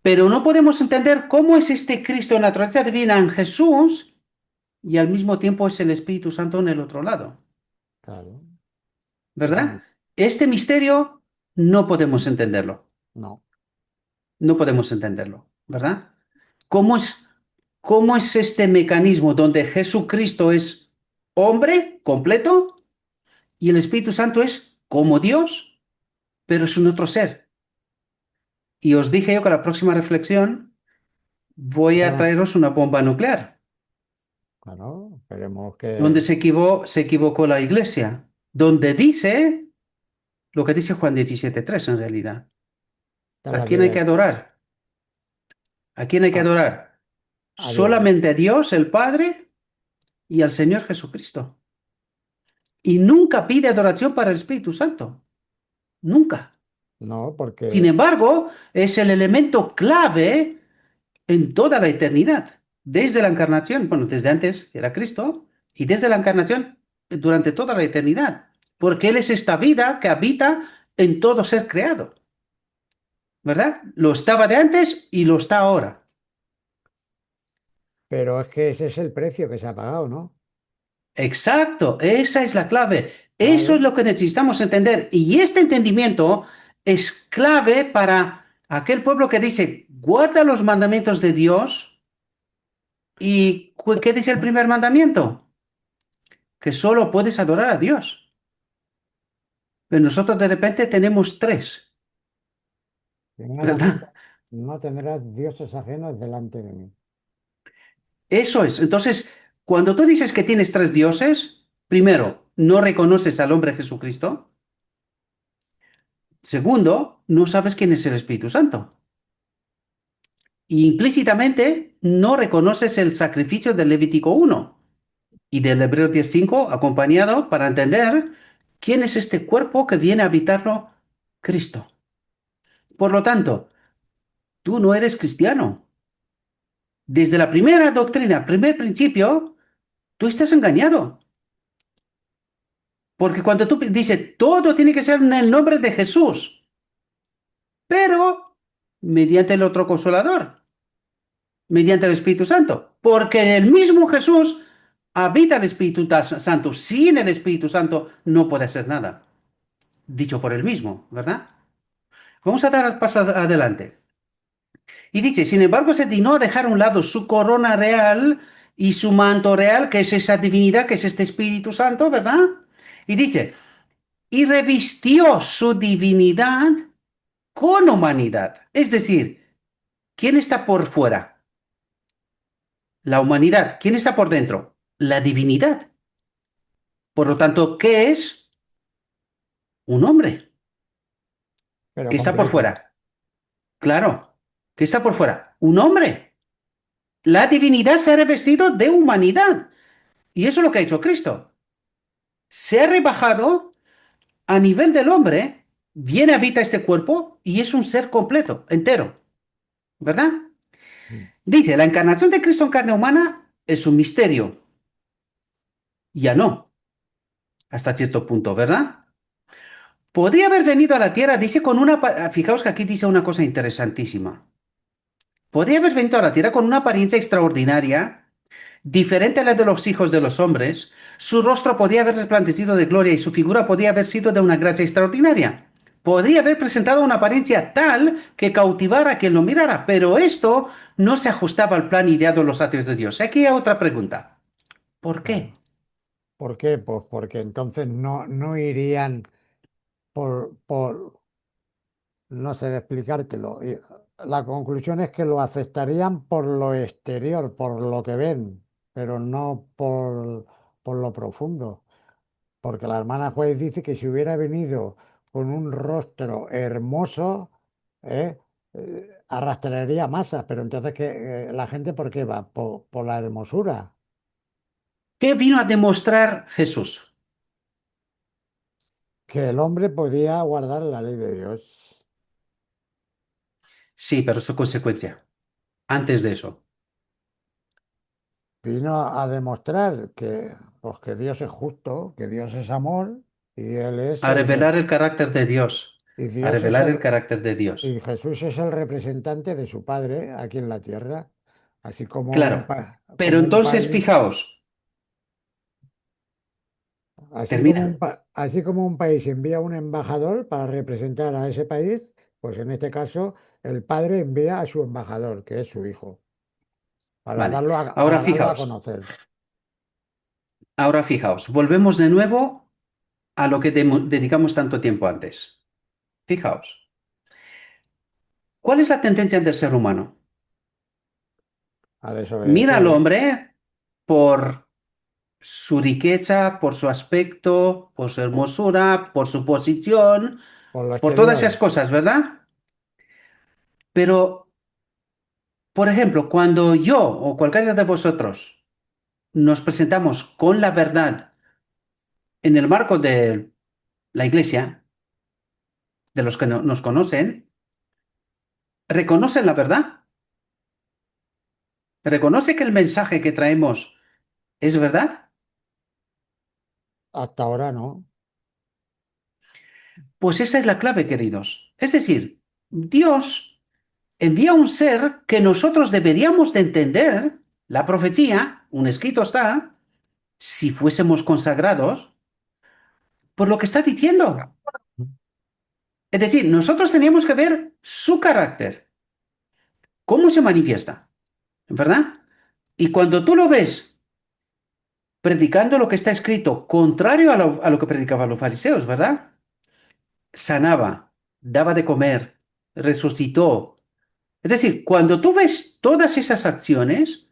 Pero no podemos entender cómo es este Cristo de naturaleza divina en Jesús y al mismo tiempo es el Espíritu Santo en el otro lado. Claro. Es un ¿Verdad? Este misterio no podemos entenderlo. no. No podemos entenderlo. ¿Verdad? ¿Cómo cómo es este mecanismo donde Jesucristo es hombre completo y el Espíritu Santo es como Dios, pero es un otro ser? Y os dije yo que la próxima reflexión voy a Bueno, traeros una bomba nuclear, claro, esperemos donde que se equivocó la iglesia, donde dice lo que dice Juan 17:3 en realidad. esta es ¿A la quién hay que vida adorar? ¿A quién hay que a, adorar? a Dios. Solamente a Dios, el Padre, y al Señor Jesucristo. Y nunca pide adoración para el Espíritu Santo. Nunca. No, Sin porque embargo, es el elemento clave en toda la eternidad. Desde la encarnación, bueno, desde antes era Cristo, y desde la encarnación durante toda la eternidad. Porque Él es esta vida que habita en todo ser creado. ¿Verdad? Lo estaba de antes y lo está ahora. Pero es que ese es el precio que se ha pagado, ¿no? Exacto, esa es la clave. Eso es Claro, lo que necesitamos entender. Y este entendimiento es clave para aquel pueblo que dice, guarda los mandamientos de Dios. ¿Y qué dice el primer mandamiento? Que solo puedes adorar a Dios. Pero nosotros de repente tenemos tres, primeramente, ¿verdad? no tendrás dioses ajenos delante de mí. Eso es. Entonces, cuando tú dices que tienes tres dioses, primero, no reconoces al hombre Jesucristo. Segundo, no sabes quién es el Espíritu Santo. Y implícitamente no reconoces el sacrificio del Levítico 1 y del Hebreo 10:5 acompañado para entender quién es este cuerpo que viene a habitarlo Cristo. Por lo tanto, tú no eres cristiano. Desde la primera doctrina, primer principio, tú estás engañado. Porque cuando tú dices, todo tiene que ser en el nombre de Jesús, pero mediante el otro consolador, mediante el Espíritu Santo. Porque en el mismo Jesús habita el Espíritu Santo. Sin el Espíritu Santo no puede hacer nada. Dicho por él mismo, ¿verdad? Vamos a dar el paso adelante. Y dice, sin embargo, se dignó a dejar a un lado su corona real y su manto real, que es esa divinidad, que es este Espíritu Santo, ¿verdad? Y dice, y revistió su divinidad con humanidad. Es decir, ¿quién está por fuera? La humanidad. ¿Quién está por dentro? La divinidad. Por lo tanto, ¿qué es? Un hombre pero que está por completo. fuera. Claro, ¿qué está por fuera? Un hombre. La divinidad se ha revestido de humanidad. Y eso es lo que ha hecho Cristo. Se ha rebajado a nivel del hombre, viene, habita este cuerpo y es un ser completo, entero, ¿verdad? Mm. Dice, la encarnación de Cristo en carne humana es un misterio. Ya no, hasta cierto punto, ¿verdad? Podría haber venido a la tierra, dice con una... Fijaos que aquí dice una cosa interesantísima. Podría haber venido a la tierra con una apariencia extraordinaria, diferente a la de los hijos de los hombres. Su rostro podía haber resplandecido de gloria y su figura podía haber sido de una gracia extraordinaria. Podría haber presentado una apariencia tal que cautivara a quien lo mirara, pero esto no se ajustaba al plan ideado en los atrios de Dios. Aquí hay otra pregunta. ¿Por qué? Claro. ¿Por qué? Pues porque entonces no irían por no sé explicártelo. Y la conclusión es que lo aceptarían por lo exterior, por lo que ven, pero no por lo profundo. Porque la hermana Juez dice que si hubiera venido con un rostro hermoso, ¿eh? Arrastraría masas, pero entonces la gente ¿por qué va? Por la hermosura, ¿Qué vino a demostrar Jesús? que el hombre podía guardar la ley de Dios. Sí, pero es su consecuencia. Antes de eso, Vino a demostrar que, pues, que Dios es justo, que Dios es amor y Él es a revelar el carácter de Dios, y a Dios es revelar el carácter de Dios. y Jesús es el representante de su Padre aquí en la tierra, así Claro, pero como un entonces país, fijaos, termina. así como un país envía un embajador para representar a ese país, pues en este caso el Padre envía a su embajador, que es su Hijo, Vale, para darlo a conocer. ahora fijaos, volvemos de nuevo a lo que dedicamos tanto tiempo antes. Fijaos, ¿cuál es la tendencia del ser humano? A Mira al desobedecer hombre por su riqueza, por su aspecto, por su hermosura, por su posición, por lo por todas esas exterior. cosas, ¿verdad? Pero, por ejemplo, cuando yo o cualquiera de vosotros nos presentamos con la verdad en el marco de la iglesia, de los que nos conocen, reconocen la verdad, reconoce que el mensaje que traemos es verdad, Hasta ahora no. pues esa es la clave, queridos. Es decir, Dios envía un ser que nosotros deberíamos de entender, la profecía, un escrito está, si fuésemos consagrados, por lo que está diciendo. Es decir, nosotros teníamos que ver su carácter, cómo se manifiesta, ¿verdad? Y cuando tú lo ves predicando lo que está escrito, contrario a lo que predicaban los fariseos, ¿verdad? Sanaba, daba de comer, resucitó. Es decir, cuando tú ves todas esas acciones,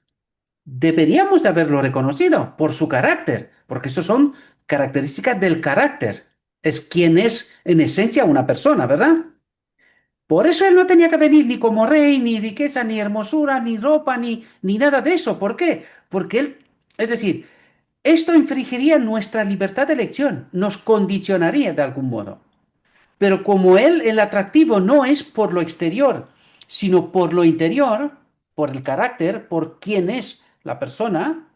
deberíamos de haberlo reconocido por su carácter, porque estos son características del carácter. Es quien es en esencia una persona, ¿verdad? Por eso él no tenía que venir ni como rey, ni riqueza, ni hermosura, ni ropa, ni nada de eso. ¿Por qué? Porque él, es decir, esto infringiría nuestra libertad de elección, nos condicionaría de algún modo. Pero como él, el atractivo no es por lo exterior, sino por lo interior, por el carácter, por quién es la persona,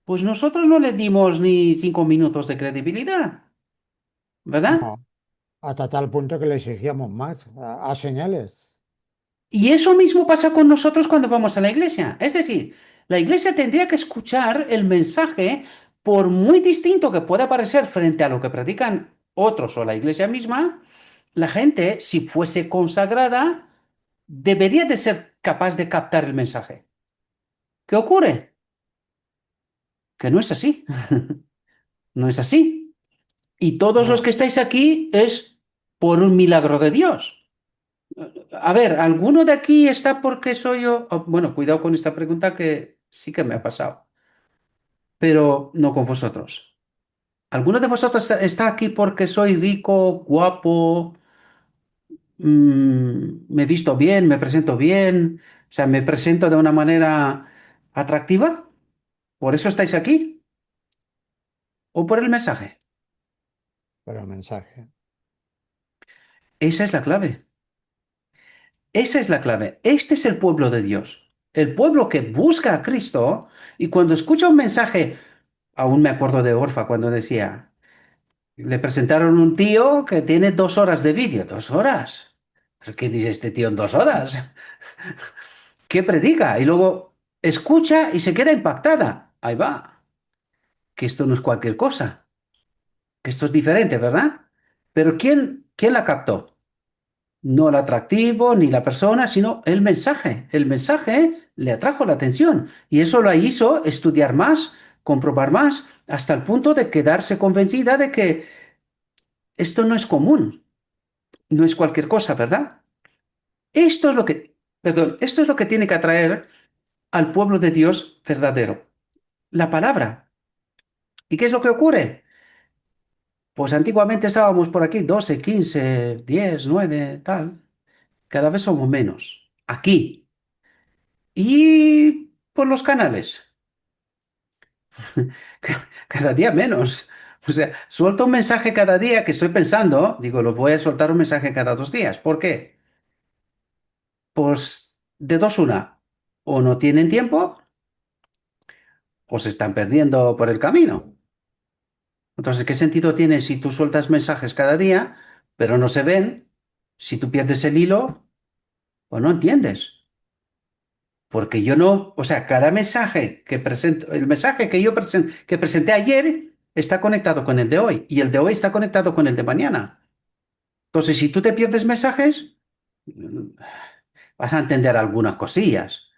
pues nosotros no le dimos ni 5 minutos de credibilidad, ¿verdad? No, hasta tal punto que le exigíamos más, a señales. Y eso mismo pasa con nosotros cuando vamos a la iglesia. Es decir, la iglesia tendría que escuchar el mensaje, por muy distinto que pueda parecer frente a lo que predican otros o la iglesia misma, la gente, si fuese consagrada, debería de ser capaz de captar el mensaje. ¿Qué ocurre? Que no es así. No es así. Y todos los que No, estáis aquí es por un milagro de Dios. A ver, ¿alguno de aquí está porque soy yo? Oh, bueno, cuidado con esta pregunta que sí que me ha pasado, pero no con vosotros. ¿Alguno de vosotros está aquí porque soy rico, guapo, me he visto bien, me presento bien, o sea, me presento de una manera atractiva? ¿Por eso estáis aquí? ¿O por el mensaje? pero mensaje. Esa es la clave. Esa es la clave. Este es el pueblo de Dios. El pueblo que busca a Cristo y cuando escucha un mensaje, aún me acuerdo de Orfa cuando decía, le presentaron un tío que tiene 2 horas de vídeo. 2 horas. ¿Pero qué dice este tío en 2 horas? ¿Qué predica? Y luego escucha y se queda impactada. Ahí va. Que esto no es cualquier cosa. Que esto es diferente, ¿verdad? Pero ¿quién la captó? No el atractivo ni la persona, sino el mensaje. El mensaje le atrajo la atención y eso la hizo estudiar más, comprobar más, hasta el punto de quedarse convencida de que esto no es común, no es cualquier cosa, ¿verdad? Esto es lo que, perdón, esto es lo que tiene que atraer al pueblo de Dios verdadero, la palabra. ¿Y qué es lo que ocurre? Pues antiguamente estábamos por aquí 12, 15, 10, 9, tal. Cada vez somos menos. Aquí. Y por los canales. Cada día menos. O sea, suelto un mensaje cada día que estoy pensando, digo, lo voy a soltar un mensaje cada 2 días. ¿Por qué? Pues de dos una, o no tienen tiempo o se están perdiendo por el camino. Entonces, ¿qué sentido tiene si tú sueltas mensajes cada día, pero no se ven? Si tú pierdes el hilo, pues no entiendes. Porque yo no, o sea, cada mensaje que presento, el mensaje que que presenté ayer está conectado con el de hoy y el de hoy está conectado con el de mañana. Entonces, si tú te pierdes mensajes, vas a entender algunas cosillas,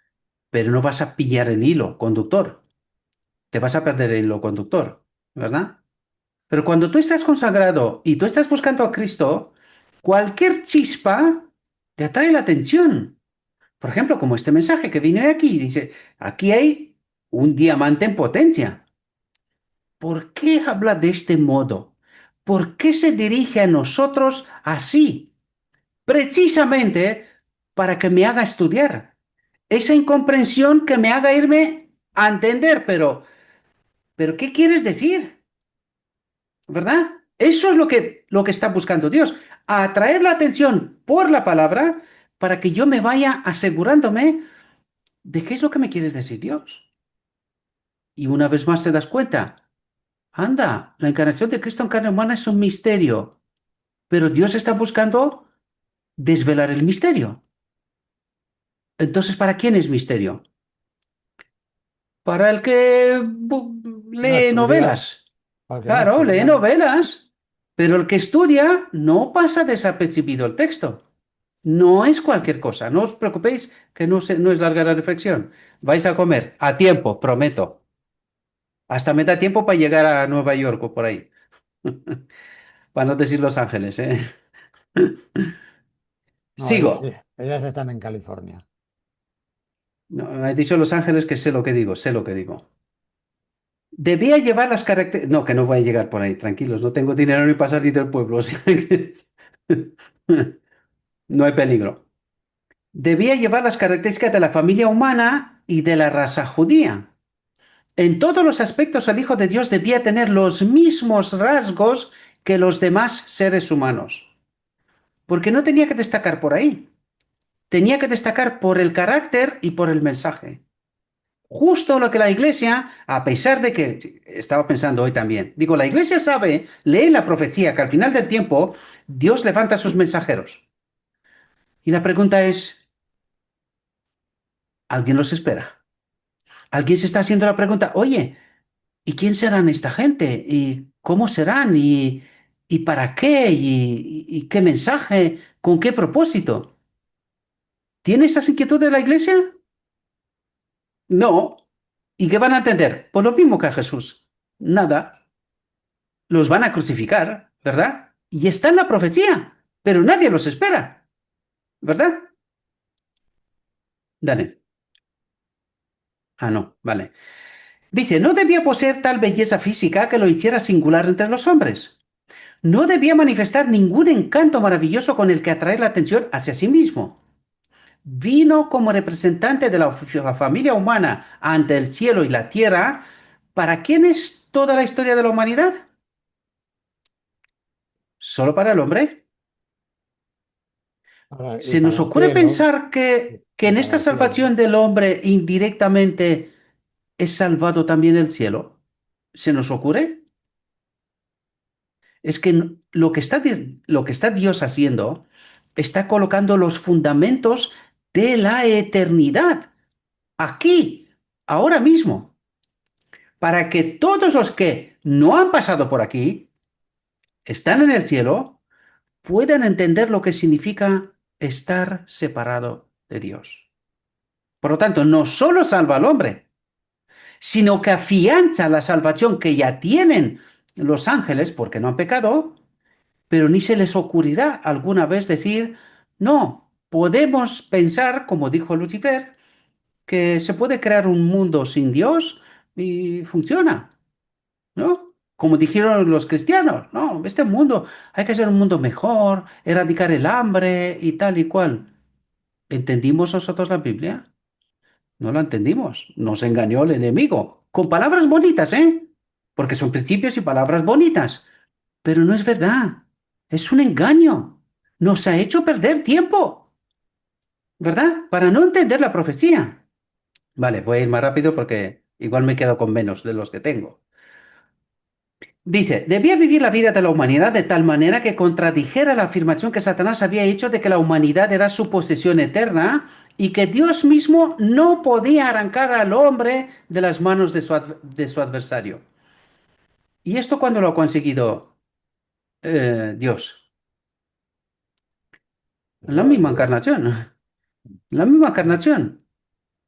pero no vas a pillar el hilo conductor. Te vas a perder el hilo conductor, ¿verdad? Pero cuando tú estás consagrado y tú estás buscando a Cristo, cualquier chispa te atrae la atención. Por ejemplo, como este mensaje que viene aquí, dice, aquí hay un diamante en potencia. ¿Por qué habla de este modo? ¿Por qué se dirige a nosotros así? Precisamente para que me haga estudiar. Esa incomprensión que me haga irme a entender, pero ¿qué quieres decir? ¿Verdad? Eso es lo que está buscando Dios, atraer la atención por la palabra para que yo me vaya asegurándome de qué es lo que me quieres decir Dios. Y una vez más te das cuenta, anda, la encarnación de Cristo en carne humana es un misterio, pero Dios está buscando desvelar el misterio. Entonces, ¿para quién es misterio? Para el que No lee estudia, novelas. para el que no Claro, lee estudia, novelas, pero el que estudia no pasa desapercibido el texto. No es cualquier cosa. No os preocupéis que no es larga la reflexión. Vais a comer a tiempo, prometo. Hasta me da tiempo para llegar a Nueva York o por ahí. Para no decir Los Ángeles, ¿eh? no, Sigo. ellas están en California. No, he dicho Los Ángeles que sé lo que digo, sé lo que digo. Debía llevar las características. No, que no voy a llegar por ahí, tranquilos. No tengo dinero ni para salir del pueblo. O sea que no hay peligro. Debía llevar las características de la familia humana y de la raza judía. En todos los aspectos el Hijo de Dios debía tener los mismos rasgos que los demás seres humanos. Porque no tenía que destacar por ahí. Tenía que destacar por el carácter y por el mensaje. Justo lo que la iglesia, a pesar de que estaba pensando hoy también, digo, la iglesia sabe, lee la profecía que al final del tiempo Dios levanta a sus mensajeros. Y la pregunta es, ¿alguien los espera? ¿Alguien se está haciendo la pregunta, oye, ¿y quién serán esta gente? ¿Y cómo serán? ¿Y para qué? ¿Y qué mensaje? ¿Con qué propósito? ¿Tiene esas inquietudes la iglesia? No. ¿Y qué van a entender? Pues lo mismo que a Jesús. Nada. Los van a crucificar, ¿verdad? Y está en la profecía, pero nadie los espera, ¿verdad? Dale. Ah, no, vale. Dice, no debía poseer tal belleza física que lo hiciera singular entre los hombres. No debía manifestar ningún encanto maravilloso con el que atraer la atención hacia sí mismo. Vino como representante de la familia humana ante el cielo y la tierra. ¿Para quién es toda la historia de la humanidad? ¿Solo para el hombre? Y ¿Se nos para el ocurre cielo, pensar que y en para esta el cielo. salvación del hombre indirectamente es salvado también el cielo? ¿Se nos ocurre? Es que lo que está Dios haciendo está colocando los fundamentos de la eternidad aquí, ahora mismo, para que todos los que no han pasado por aquí, están en el cielo, puedan entender lo que significa estar separado de Dios. Por lo tanto, no solo salva al hombre, sino que afianza la salvación que ya tienen los ángeles porque no han pecado, pero ni se les ocurrirá alguna vez decir, no, podemos pensar, como dijo Lucifer, que se puede crear un mundo sin Dios y funciona, ¿no? Como dijeron los cristianos, no, este mundo hay que hacer un mundo mejor, erradicar el hambre y tal y cual. ¿Entendimos nosotros la Biblia? No la entendimos. Nos engañó el enemigo. Con palabras bonitas, ¿eh? Porque son principios y palabras bonitas. Pero no es verdad. Es un engaño. Nos ha hecho perder tiempo, ¿verdad? Para no entender la profecía. Vale, voy a ir más rápido porque igual me quedo con menos de los que tengo. Dice, debía vivir la vida de la humanidad de tal manera que contradijera la afirmación que Satanás había hecho de que la humanidad era su posesión eterna y que Dios mismo no podía arrancar al hombre de las manos de su adversario. ¿Y esto cuándo lo ha conseguido Dios? En la misma Dios. encarnación. En la misma encarnación.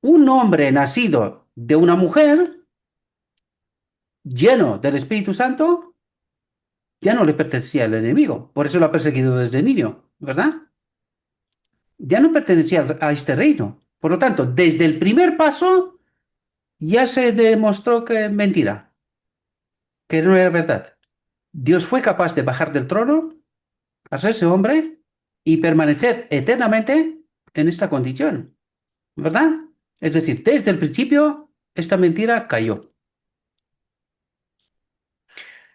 Un hombre nacido de una mujer lleno del Espíritu Santo ya no le pertenecía al enemigo. Por eso lo ha perseguido desde niño, ¿verdad? Ya no pertenecía a este reino. Por lo tanto, desde el primer paso ya se demostró que mentira, que no era verdad. Dios fue capaz de bajar del trono, hacerse hombre y permanecer eternamente en esta condición, ¿verdad? Es decir, desde el principio esta mentira cayó.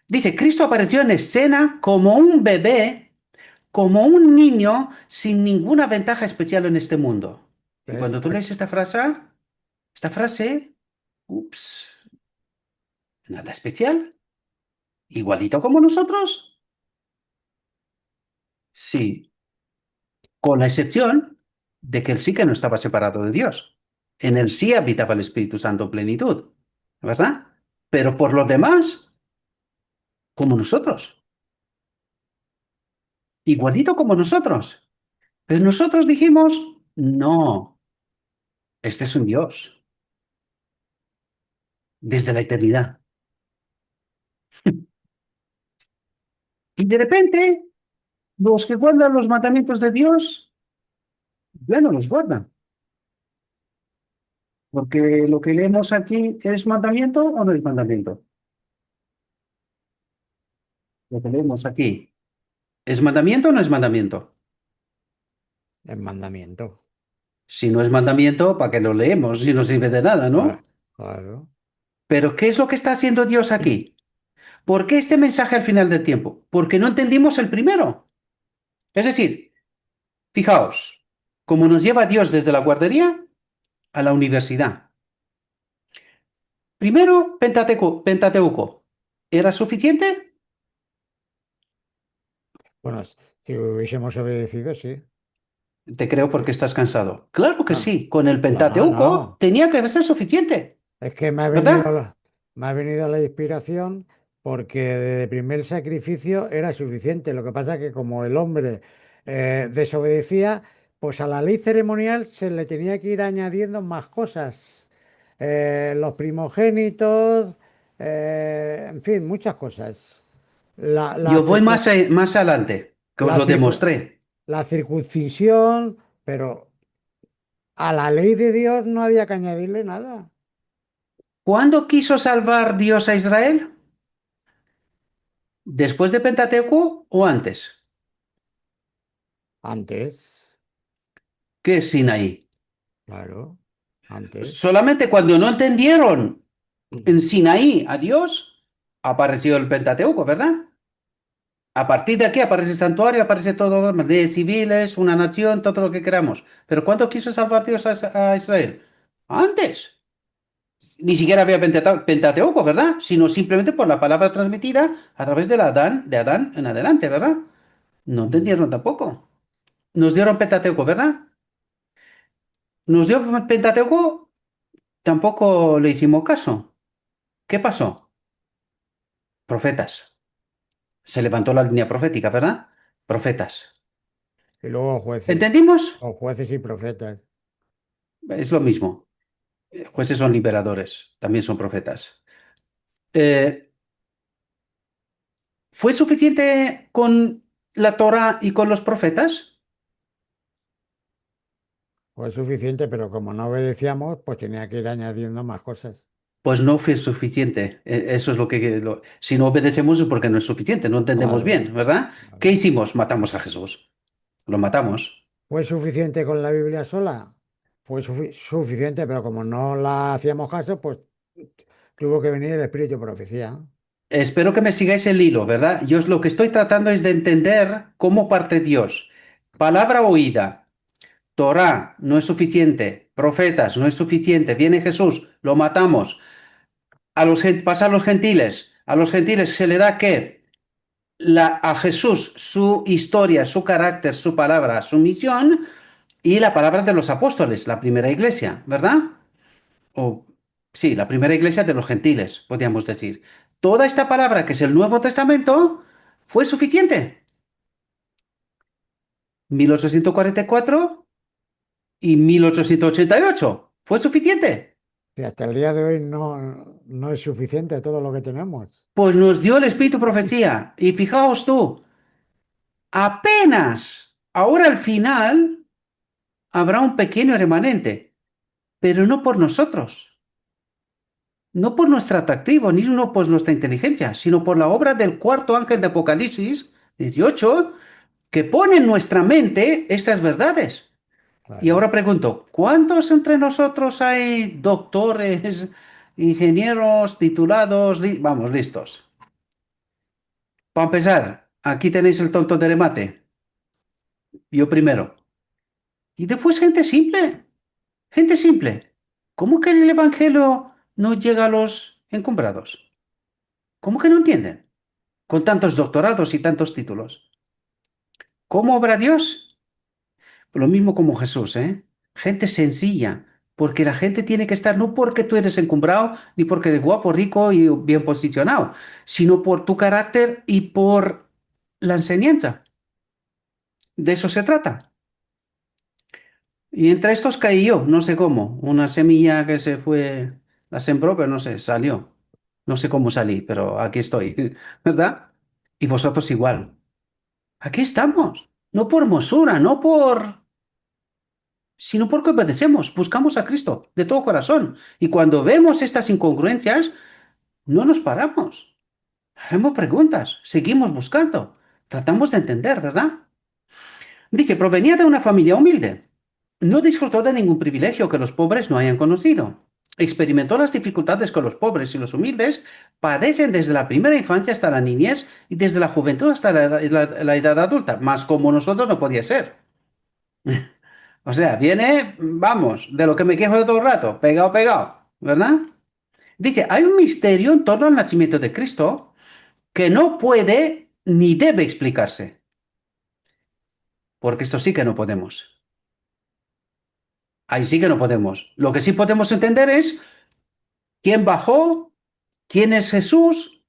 Dice, Cristo apareció en escena como un bebé, como un niño, sin ninguna ventaja especial en este mundo. Y ¿Ves? cuando tú lees esta frase, ups, nada especial. Igualito como nosotros. Sí, con la excepción de que él sí que no estaba separado de Dios. En él sí habitaba el Espíritu Santo en plenitud, ¿verdad? Pero por lo demás, como nosotros. Igualito como nosotros. Pero nosotros dijimos, no, este es un Dios, desde la eternidad. Y de repente, los que guardan los mandamientos de Dios, ya no los guardan. Porque lo que leemos aquí, ¿es mandamiento o no es mandamiento? Lo que leemos aquí, ¿es mandamiento o no es mandamiento? El mandamiento. Si no es mandamiento, ¿para qué lo leemos? Si no sirve de nada, Ah, ¿no? claro. Pero ¿qué es lo que está haciendo Dios aquí? ¿Por qué este mensaje al final del tiempo? Porque no entendimos el primero. Es decir, fijaos, cómo nos lleva Dios desde la guardería a la universidad. Primero, Pentateuco. ¿Era suficiente? Bueno, si hubiésemos obedecido, sí. Te creo porque estás cansado. Claro que No, sí, con el no, Pentateuco no. tenía que ser suficiente, Es que ¿verdad? me ha venido la inspiración porque desde el primer sacrificio era suficiente. Lo que pasa es que como el hombre desobedecía, Pues a la ley ceremonial se le tenía que ir añadiendo más cosas. Los primogénitos, en fin, muchas cosas. La, la, Yo voy circun- más adelante, que os la lo circun- demostré. la circuncisión, pero a la ley de Dios no había que añadirle nada. ¿Cuándo quiso salvar Dios a Israel? ¿Después de Pentateuco o antes? Antes, ¿Qué es Sinaí? claro, antes. Solamente cuando no entendieron en Sinaí a Dios, apareció el Pentateuco, ¿verdad? A partir de aquí aparece el santuario, aparece todo lo demás, leyes civiles, una nación, todo lo que queramos. Pero ¿cuándo quiso salvar Dios a Israel? Antes. Ni siquiera había Pentateuco, ¿verdad? Sino simplemente por la palabra transmitida a través de Adán en adelante, ¿verdad? No Mm. entendieron tampoco. Nos dieron Pentateuco, ¿verdad? Nos dio Pentateuco, tampoco le hicimos caso. ¿Qué pasó? Profetas. Se levantó la línea profética, ¿verdad? Profetas. Y luego jueces, ¿Entendimos? o jueces y profetas. Es lo mismo. Jueces son liberadores, también son profetas. Eh, ¿Fue suficiente con la Torah y con los profetas? Fue suficiente, pero como no obedecíamos, pues tenía que ir añadiendo más cosas. Pues no fue suficiente. Eso es lo que... si no obedecemos es porque no es suficiente, no entendemos Claro, bien, ¿verdad? ¿Qué claro. hicimos? Matamos a Jesús. Lo matamos. ¿Fue suficiente con la Biblia sola? Fue suficiente, pero como no la hacíamos caso, pues tuvo que venir el Espíritu de profecía. Espero que me sigáis el hilo, ¿verdad? Yo lo que estoy tratando es de entender cómo parte Dios. Palabra oída. Torah no es suficiente. Profetas no es suficiente. Viene Jesús, lo matamos. Pasa a los gentiles. A los gentiles se le da qué? A Jesús, su historia, su carácter, su palabra, su misión y la palabra de los apóstoles, la primera iglesia, ¿verdad? O sí, la primera iglesia de los gentiles, podríamos decir. Toda esta palabra que es el Nuevo Testamento fue suficiente. 1844 y 1888 fue suficiente. Y hasta el día de hoy no es suficiente todo lo que tenemos. Pues nos dio el Espíritu profecía. Y fijaos tú, apenas ahora al final habrá un pequeño remanente, pero no por nosotros, no por nuestro atractivo, ni no por nuestra inteligencia, sino por la obra del cuarto ángel de Apocalipsis 18, que pone en nuestra mente estas verdades. Y Claro. ahora pregunto, ¿cuántos entre nosotros hay doctores, ingenieros, titulados, vamos, listos? Para empezar, aquí tenéis el tonto de remate, yo primero. Y después gente simple, gente simple. ¿Cómo que el Evangelio no llega a los encumbrados? ¿Cómo que no entienden? Con tantos doctorados y tantos títulos. ¿Cómo obra Dios? Lo mismo como Jesús, ¿eh? Gente sencilla, porque la gente tiene que estar no porque tú eres encumbrado, ni porque eres guapo, rico y bien posicionado, sino por tu carácter y por la enseñanza. De eso se trata. Y entre estos caí yo, no sé cómo, una semilla que se fue, la sembró, pero no sé, salió. No sé cómo salí, pero aquí estoy, ¿verdad? Y vosotros igual. Aquí estamos, no por mosura, no por sino porque obedecemos, buscamos a Cristo de todo corazón. Y cuando vemos estas incongruencias, no nos paramos. Hacemos preguntas, seguimos buscando, tratamos de entender, ¿verdad? Dice, provenía de una familia humilde. No disfrutó de ningún privilegio que los pobres no hayan conocido. Experimentó las dificultades que los pobres y los humildes padecen desde la primera infancia hasta la niñez y desde la juventud hasta la edad adulta, más como nosotros no podía ser. O sea, viene, vamos, de lo que me quejo de todo el rato, pegado, pegado, ¿verdad? Dice, hay un misterio en torno al nacimiento de Cristo que no puede ni debe explicarse, porque esto sí que no podemos. Ahí sí que no podemos. Lo que sí podemos entender es quién bajó, quién es Jesús,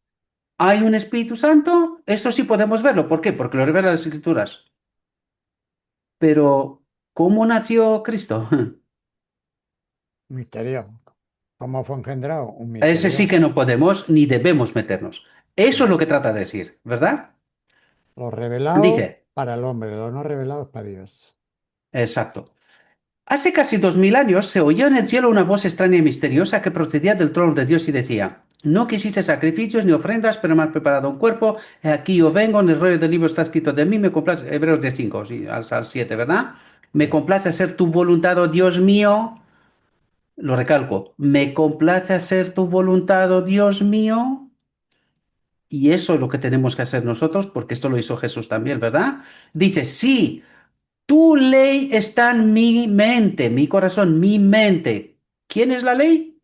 hay un Espíritu Santo, esto sí podemos verlo. ¿Por qué? Porque lo revelan las Escrituras. Pero, ¿Cómo nació Cristo? Misterio. ¿Cómo fue engendrado? Un Ese sí misterio. que no podemos ni debemos meternos. Eso es Mm. lo que trata de decir, ¿verdad? Lo revelado Dice, para el hombre, lo no revelado es para Dios. exacto. Hace casi 2000 años se oyó en el cielo una voz extraña y misteriosa que procedía del trono de Dios y decía, no quisiste sacrificios ni ofrendas, pero me has preparado un cuerpo, he aquí yo vengo, en el rollo del libro está escrito de mí, me complace, Hebreos 10:5, sí, al 7, ¿verdad? Me Sí. complace hacer tu voluntad, oh Dios mío, lo recalco, me complace hacer tu voluntad, oh Dios mío, y eso es lo que tenemos que hacer nosotros, porque esto lo hizo Jesús también, ¿verdad? Dice, sí, tu ley está en mi mente, mi corazón, mi mente. ¿Quién es la ley?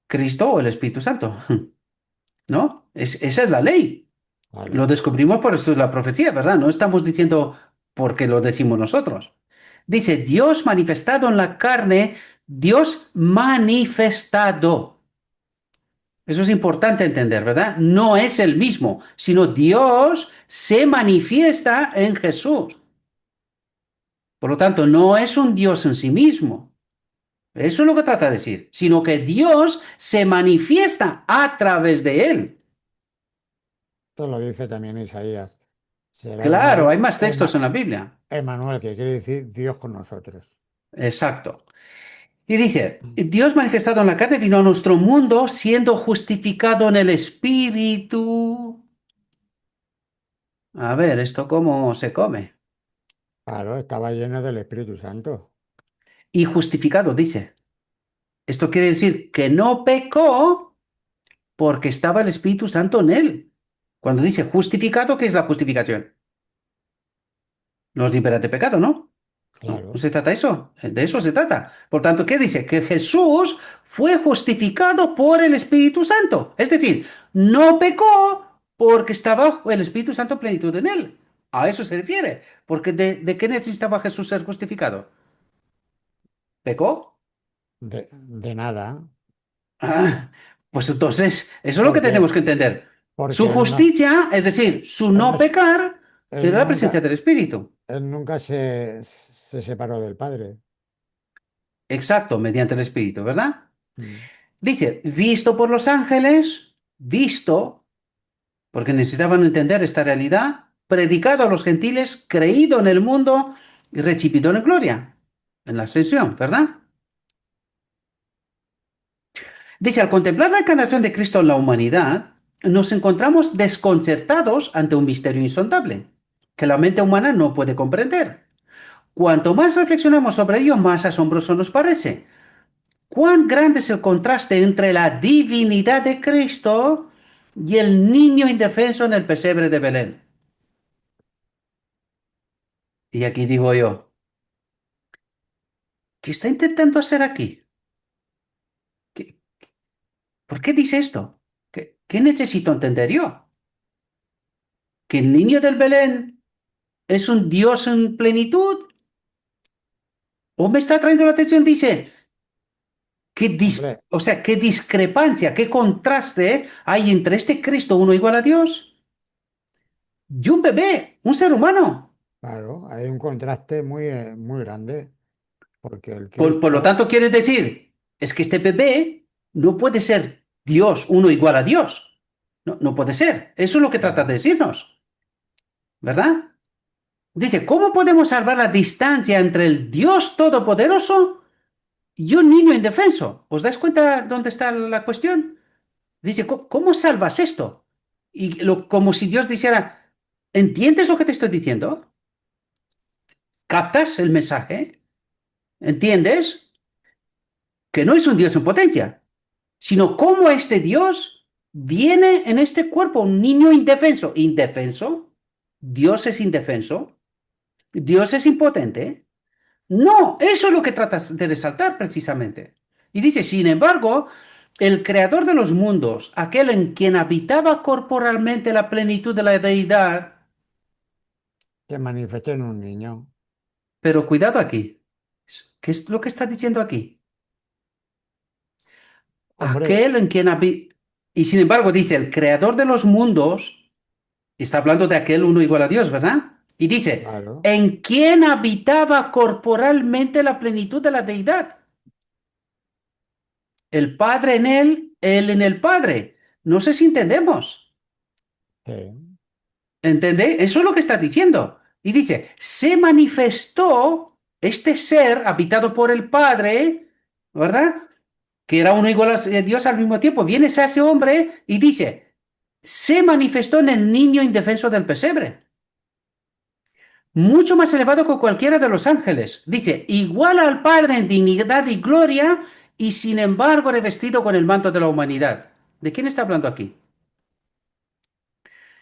Cristo o el Espíritu Santo, ¿no? Esa es la ley. Lo Claro. descubrimos por esto de la profecía, ¿verdad? No estamos diciendo porque lo decimos nosotros. Dice, Dios manifestado en la carne, Dios manifestado. Eso es importante entender, ¿verdad? No es el mismo, sino Dios se manifiesta en Jesús. Por lo tanto, no es un Dios en sí mismo. Eso es lo que trata de decir, sino que Dios se manifiesta a través de él. Esto lo dice también Isaías. Será Claro, hay más textos en la Biblia. Emanuel, que quiere decir Dios con nosotros. Exacto. Y dice, Dios manifestado en la carne vino a nuestro mundo siendo justificado en el Espíritu. A ver, ¿esto cómo se come? Claro, estaba lleno del Espíritu Santo. Y justificado, dice. Esto quiere decir que no pecó porque estaba el Espíritu Santo en él. Cuando dice justificado, ¿qué es la justificación? Nos libera de pecado, ¿no? No, no Claro. se trata de eso, de eso se trata. Por tanto, ¿qué dice? Que Jesús fue justificado por el Espíritu Santo. Es decir, no pecó porque estaba el Espíritu Santo en plenitud en él. A eso se refiere. Porque ¿de qué necesitaba Jesús ser justificado? ¿Pecó? De nada. Ah, pues entonces, eso es lo que Porque, tenemos que entender. Su porque él, no, justicia, es decir, su él, no no es- pecar, él era la presencia nunca, del Espíritu. él nunca se separó del Padre. Exacto, mediante el Espíritu, ¿verdad? Mm. Dice, visto por los ángeles, visto, porque necesitaban entender esta realidad, predicado a los gentiles, creído en el mundo y recibido en gloria, en la ascensión, ¿verdad? Dice, al contemplar la encarnación de Cristo en la humanidad, nos encontramos desconcertados ante un misterio insondable, que la mente humana no puede comprender. Cuanto más reflexionamos sobre ello, más asombroso nos parece. ¿Cuán grande es el contraste entre la divinidad de Cristo y el niño indefenso en el pesebre de Belén? Y aquí digo yo, ¿qué está intentando hacer aquí? ¿Qué- ¿Por qué dice esto? ¿Qué necesito entender yo? ¿Que el niño del Belén es un Dios en plenitud? ¿O me está trayendo la atención? Dice, Hombre, o sea, qué discrepancia, qué contraste hay entre este Cristo, uno igual a Dios, y un bebé, un ser humano. claro, hay un contraste muy grande. Porque el Por lo Cristo, tanto, quiere decir, es que este bebé no puede ser Dios, uno igual a Dios. No, no puede ser. Eso es lo que trata de claro, decirnos, ¿verdad? Dice, ¿cómo podemos salvar la distancia entre el Dios Todopoderoso y un niño indefenso? ¿Os dais cuenta dónde está la cuestión? Dice, ¿cómo salvas esto? Y como si Dios dijera, ¿entiendes lo que te estoy diciendo? ¿Captas el mensaje? ¿Entiendes? Que no es un Dios en potencia, sino cómo este Dios viene en este cuerpo, un niño indefenso. ¿Indefenso? ¿Dios es indefenso? ¿Dios es impotente? No, eso es lo que trata de resaltar precisamente. Y dice, sin embargo, el creador de los mundos, aquel en quien habitaba corporalmente la plenitud de la deidad, se manifestó en un niño. pero cuidado aquí, ¿qué es lo que está diciendo aquí? Hombre, Aquel en quien habita... Y sin embargo dice, el creador de los mundos, está hablando de aquel uno igual a Dios, ¿verdad? Y dice, claro, ¿en quién habitaba corporalmente la plenitud de la deidad? El Padre en él en el Padre. No sé si entendemos. sí, ¿Entendéis? Eso es lo que está diciendo. Y dice, se manifestó este ser habitado por el Padre, ¿verdad? Que era uno igual a Dios al mismo tiempo. Viene ese hombre y dice, se manifestó en el niño indefenso del pesebre, mucho más elevado que cualquiera de los ángeles. Dice, igual al Padre en dignidad y gloria, y sin embargo revestido con el manto de la humanidad. ¿De quién está hablando aquí?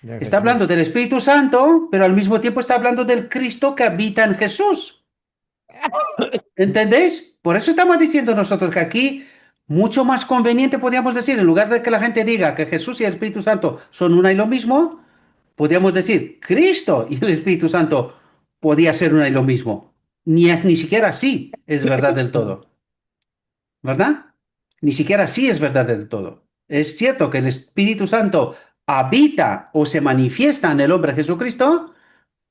de Está hablando Jesús. del Espíritu Santo, pero al mismo tiempo está hablando del Cristo que habita en Jesús. ¿Entendéis? Por eso estamos diciendo nosotros que aquí mucho más conveniente podríamos decir, en lugar de que la gente diga que Jesús y el Espíritu Santo son una y lo mismo, podríamos decir Cristo y el Espíritu Santo podía ser una y lo mismo. Ni siquiera así es verdad del todo, ¿verdad? Ni siquiera así es verdad del todo. Es cierto que el Espíritu Santo habita o se manifiesta en el hombre Jesucristo,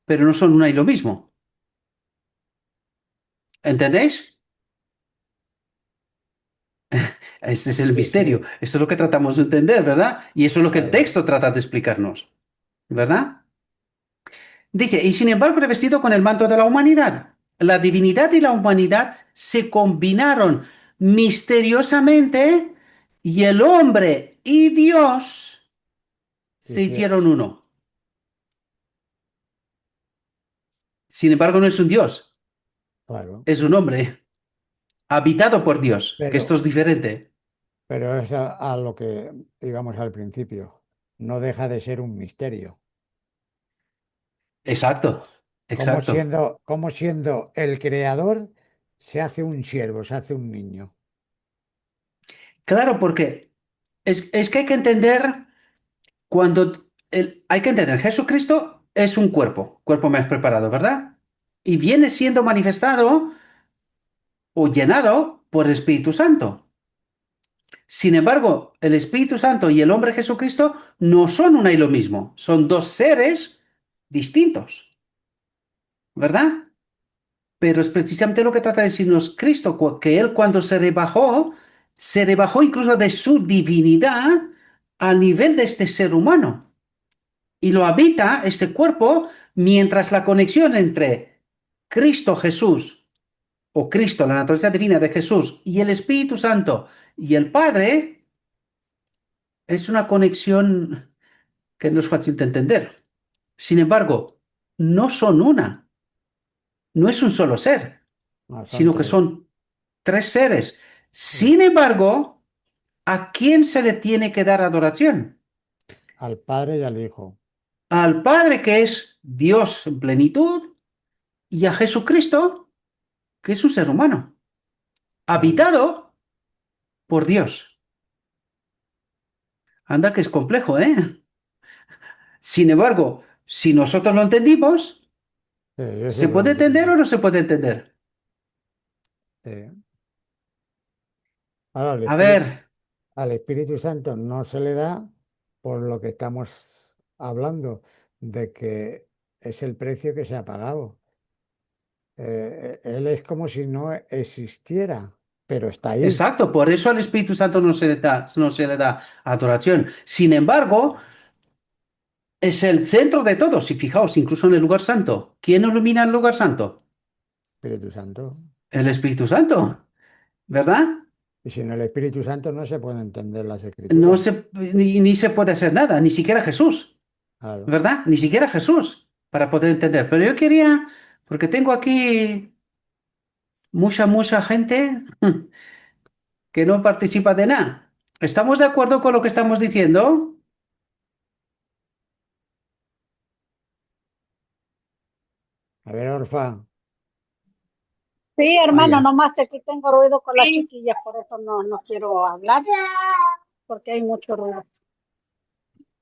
pero no son una y lo mismo. ¿Entendéis? Este es el Sí, misterio. sí, Esto es lo que tratamos de entender, ¿verdad? Y eso es lo que el claro. texto trata de explicarnos, ¿verdad? Dice, y sin embargo revestido con el manto de la humanidad. La divinidad y la humanidad se combinaron misteriosamente y el hombre y Dios se Dice, hicieron uno. Sin embargo, no es un Dios, claro. es un hombre habitado por Dios, que esto Pero, es diferente. pero es a lo que íbamos al principio. No deja de ser un misterio. Exacto, exacto. Cómo siendo el creador se hace un siervo, se hace un niño. Claro, porque es que hay que entender cuando hay que entender, Jesucristo es un cuerpo más preparado, ¿verdad? Y viene siendo manifestado o llenado por el Espíritu Santo. Sin embargo, el Espíritu Santo y el hombre Jesucristo no son una y lo mismo, son dos seres distintos, ¿verdad? Pero es precisamente lo que trata de decirnos Cristo, que Él cuando se rebajó incluso de su divinidad al nivel de este ser humano. Y lo habita este cuerpo mientras la conexión entre Cristo Jesús, o Cristo, la naturaleza divina de Jesús, y el Espíritu Santo y el Padre, es una conexión que no es fácil de entender. Sin embargo, no son una, no es un solo ser, No, son sino que tres. son tres seres. Sí. Sin embargo, ¿a quién se le tiene que dar adoración? Al Padre y al Hijo. Al Padre, que es Dios en plenitud, y a Jesucristo, que es un ser humano, Claro. habitado por Dios. Anda que es complejo, ¿eh? Sin embargo, si nosotros lo entendimos, Sí, yo ¿se siempre lo puede entender entiendo. o no se puede entender? Sí. Ahora, A ver, al Espíritu Santo no se le da por lo que estamos hablando, de que es el precio que se ha pagado. Él es como si no existiera, pero está ahí, exacto, por eso al Espíritu Santo no se le da adoración. Sin embargo, es el centro de todo. Si fijaos, incluso en el lugar santo. ¿Quién ilumina el lugar santo? Espíritu Santo. El Espíritu Santo, ¿verdad? Y sin el Espíritu Santo no se pueden entender las No escrituras. ni se puede hacer nada, ni siquiera Jesús, Claro. ¿verdad? Ni siquiera Jesús para poder entender. Pero yo quería, porque tengo aquí mucha gente que no participa de nada. ¿Estamos de acuerdo con lo que estamos diciendo? A ver, Orfa, Sí, hermano, Vaya. nomás que aquí tengo ruido con las chiquillas, por eso no quiero hablar, porque hay mucho ruido.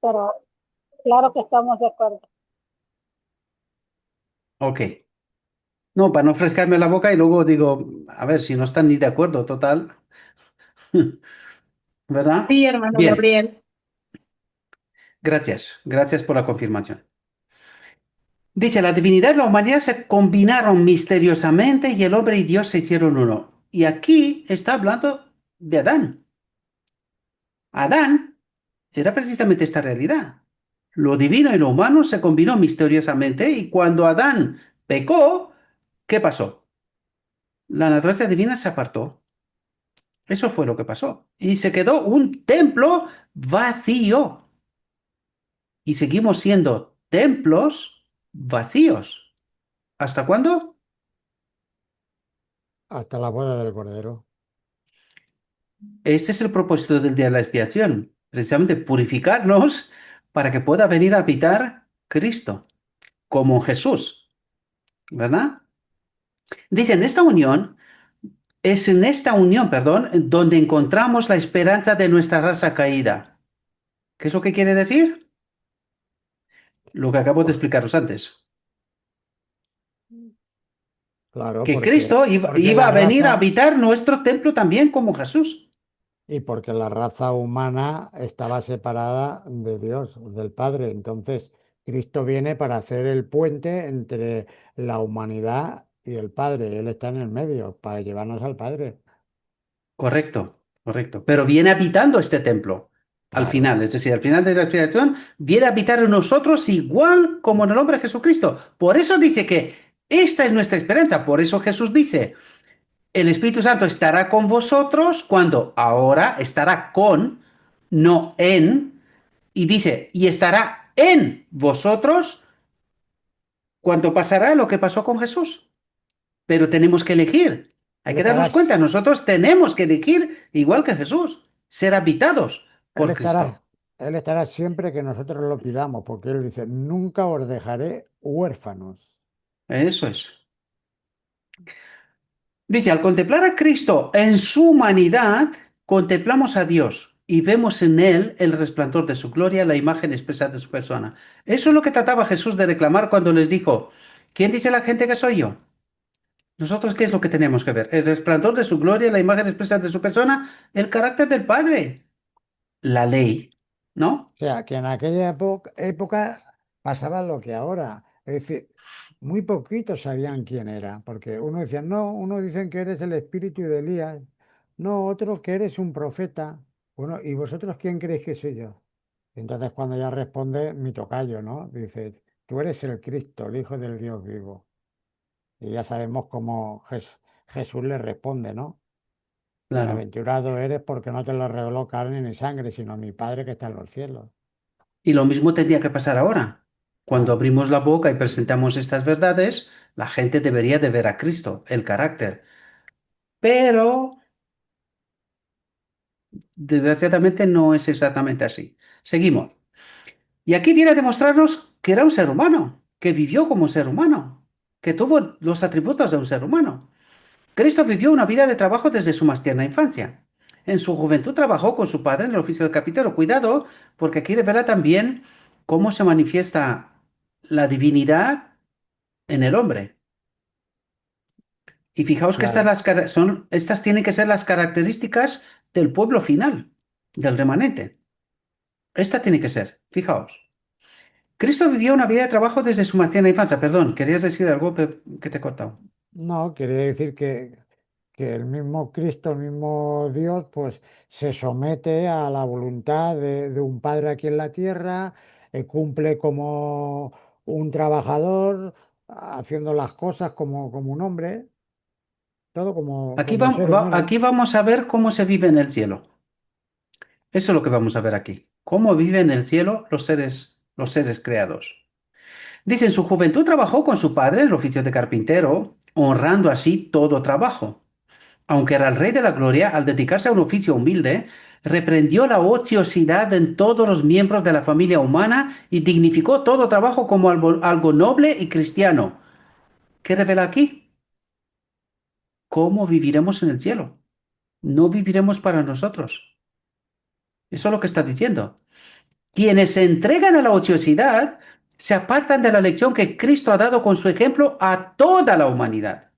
Pero claro que estamos de acuerdo. Ok. No, para no frescarme la boca y luego digo, a ver si no están ni de acuerdo, total. ¿Verdad? Sí, hermano Bien, Gabriel. gracias. Gracias por la confirmación. Dice, la divinidad y la humanidad se combinaron misteriosamente y el hombre y Dios se hicieron uno. Y aquí está hablando de Adán. Adán era precisamente esta realidad. Lo divino y lo humano se combinó misteriosamente y cuando Adán pecó, ¿qué pasó? La naturaleza divina se apartó. Eso fue lo que pasó. Y se quedó un templo vacío. Y seguimos siendo templos vacíos. ¿Hasta cuándo? hasta la boda del Cordero. Este es el propósito del día de la expiación, precisamente purificarnos para que pueda venir a habitar Cristo, como Jesús, ¿verdad? Dice, en esta unión, perdón, donde encontramos la esperanza de nuestra raza caída. ¿Qué es lo que quiere decir? Lo que acabo de Pues explicaros antes. claro, Que Cristo porque iba la a venir a raza, habitar nuestro templo también como Jesús. y porque la raza humana estaba separada de Dios, del Padre. Entonces, Cristo viene para hacer el puente entre la humanidad y el Padre. Él está en el medio para llevarnos al Padre. Correcto, correcto. Pero viene habitando este templo al Claro, final, es decir, al final de la expiación, viene a habitar en nosotros igual como en el hombre Jesucristo. Por eso dice que esta es nuestra esperanza. Por eso Jesús dice, el Espíritu Santo estará con vosotros cuando ahora estará con, no en, y dice, y estará en vosotros cuando pasará lo que pasó con Jesús. Pero tenemos que elegir. Hay Él que estará, darnos cuenta, nosotros tenemos que elegir igual que Jesús, ser habitados él por estará, Cristo. él estará siempre que nosotros lo pidamos, porque Él dice, nunca os dejaré huérfanos. Eso es. Dice, al contemplar a Cristo en su humanidad, contemplamos a Dios y vemos en Él el resplandor de su gloria, la imagen expresa de su persona. Eso es lo que trataba Jesús de reclamar cuando les dijo, ¿quién dice la gente que soy yo? Nosotros, ¿qué es lo que tenemos que ver? El resplandor de su gloria, la imagen expresa de su persona, el carácter del Padre, la ley, ¿no? O sea, que en aquella época pasaba lo que ahora. Es decir, muy poquitos sabían quién era, porque uno decía, no, uno dicen que eres el espíritu de Elías, no, otro que eres un profeta. Bueno, ¿y vosotros quién creéis que soy yo? Entonces cuando ya responde mi tocayo, ¿no? Dice, tú eres el Cristo, el Hijo del Dios vivo. Y ya sabemos cómo Jesús le responde, ¿no? Claro. Bienaventurado eres porque no te lo reveló carne ni sangre, sino mi Padre que está en los cielos. Y lo mismo tendría que pasar ahora. Cuando Claro. abrimos la boca y presentamos estas verdades, la gente debería de ver a Cristo, el carácter. Pero, desgraciadamente, no es exactamente así. Seguimos. Y aquí viene a demostrarnos que era un ser humano, que vivió como un ser humano, que tuvo los atributos de un ser humano. Cristo vivió una vida de trabajo desde su más tierna infancia. En su juventud trabajó con su padre en el oficio de carpintero. Cuidado, porque aquí revela también cómo se manifiesta la divinidad en el hombre. Y fijaos que Claro. estas tienen que ser las características del pueblo final, del remanente. Esta tiene que ser, fijaos. Cristo vivió una vida de trabajo desde su más tierna infancia. Perdón, querías decir algo que te he cortado. No, quería decir que el mismo Cristo, el mismo Dios, pues se somete a la voluntad de un padre aquí en la tierra, cumple como un trabajador, haciendo las cosas como un hombre, todo como ser humano. Aquí vamos a ver cómo se vive en el cielo. Eso es lo que vamos a ver aquí. Cómo viven en el cielo los seres creados. Dice, en su juventud trabajó con su padre en el oficio de carpintero, honrando así todo trabajo. Aunque era el rey de la gloria, al dedicarse a un oficio humilde, reprendió la ociosidad en todos los miembros de la familia humana y dignificó todo trabajo como algo noble y cristiano. ¿Qué revela aquí? ¿Cómo viviremos en el cielo? No viviremos para nosotros. Eso es lo que está diciendo. Quienes se entregan a la ociosidad se apartan de la lección que Cristo ha dado con su ejemplo a toda la humanidad.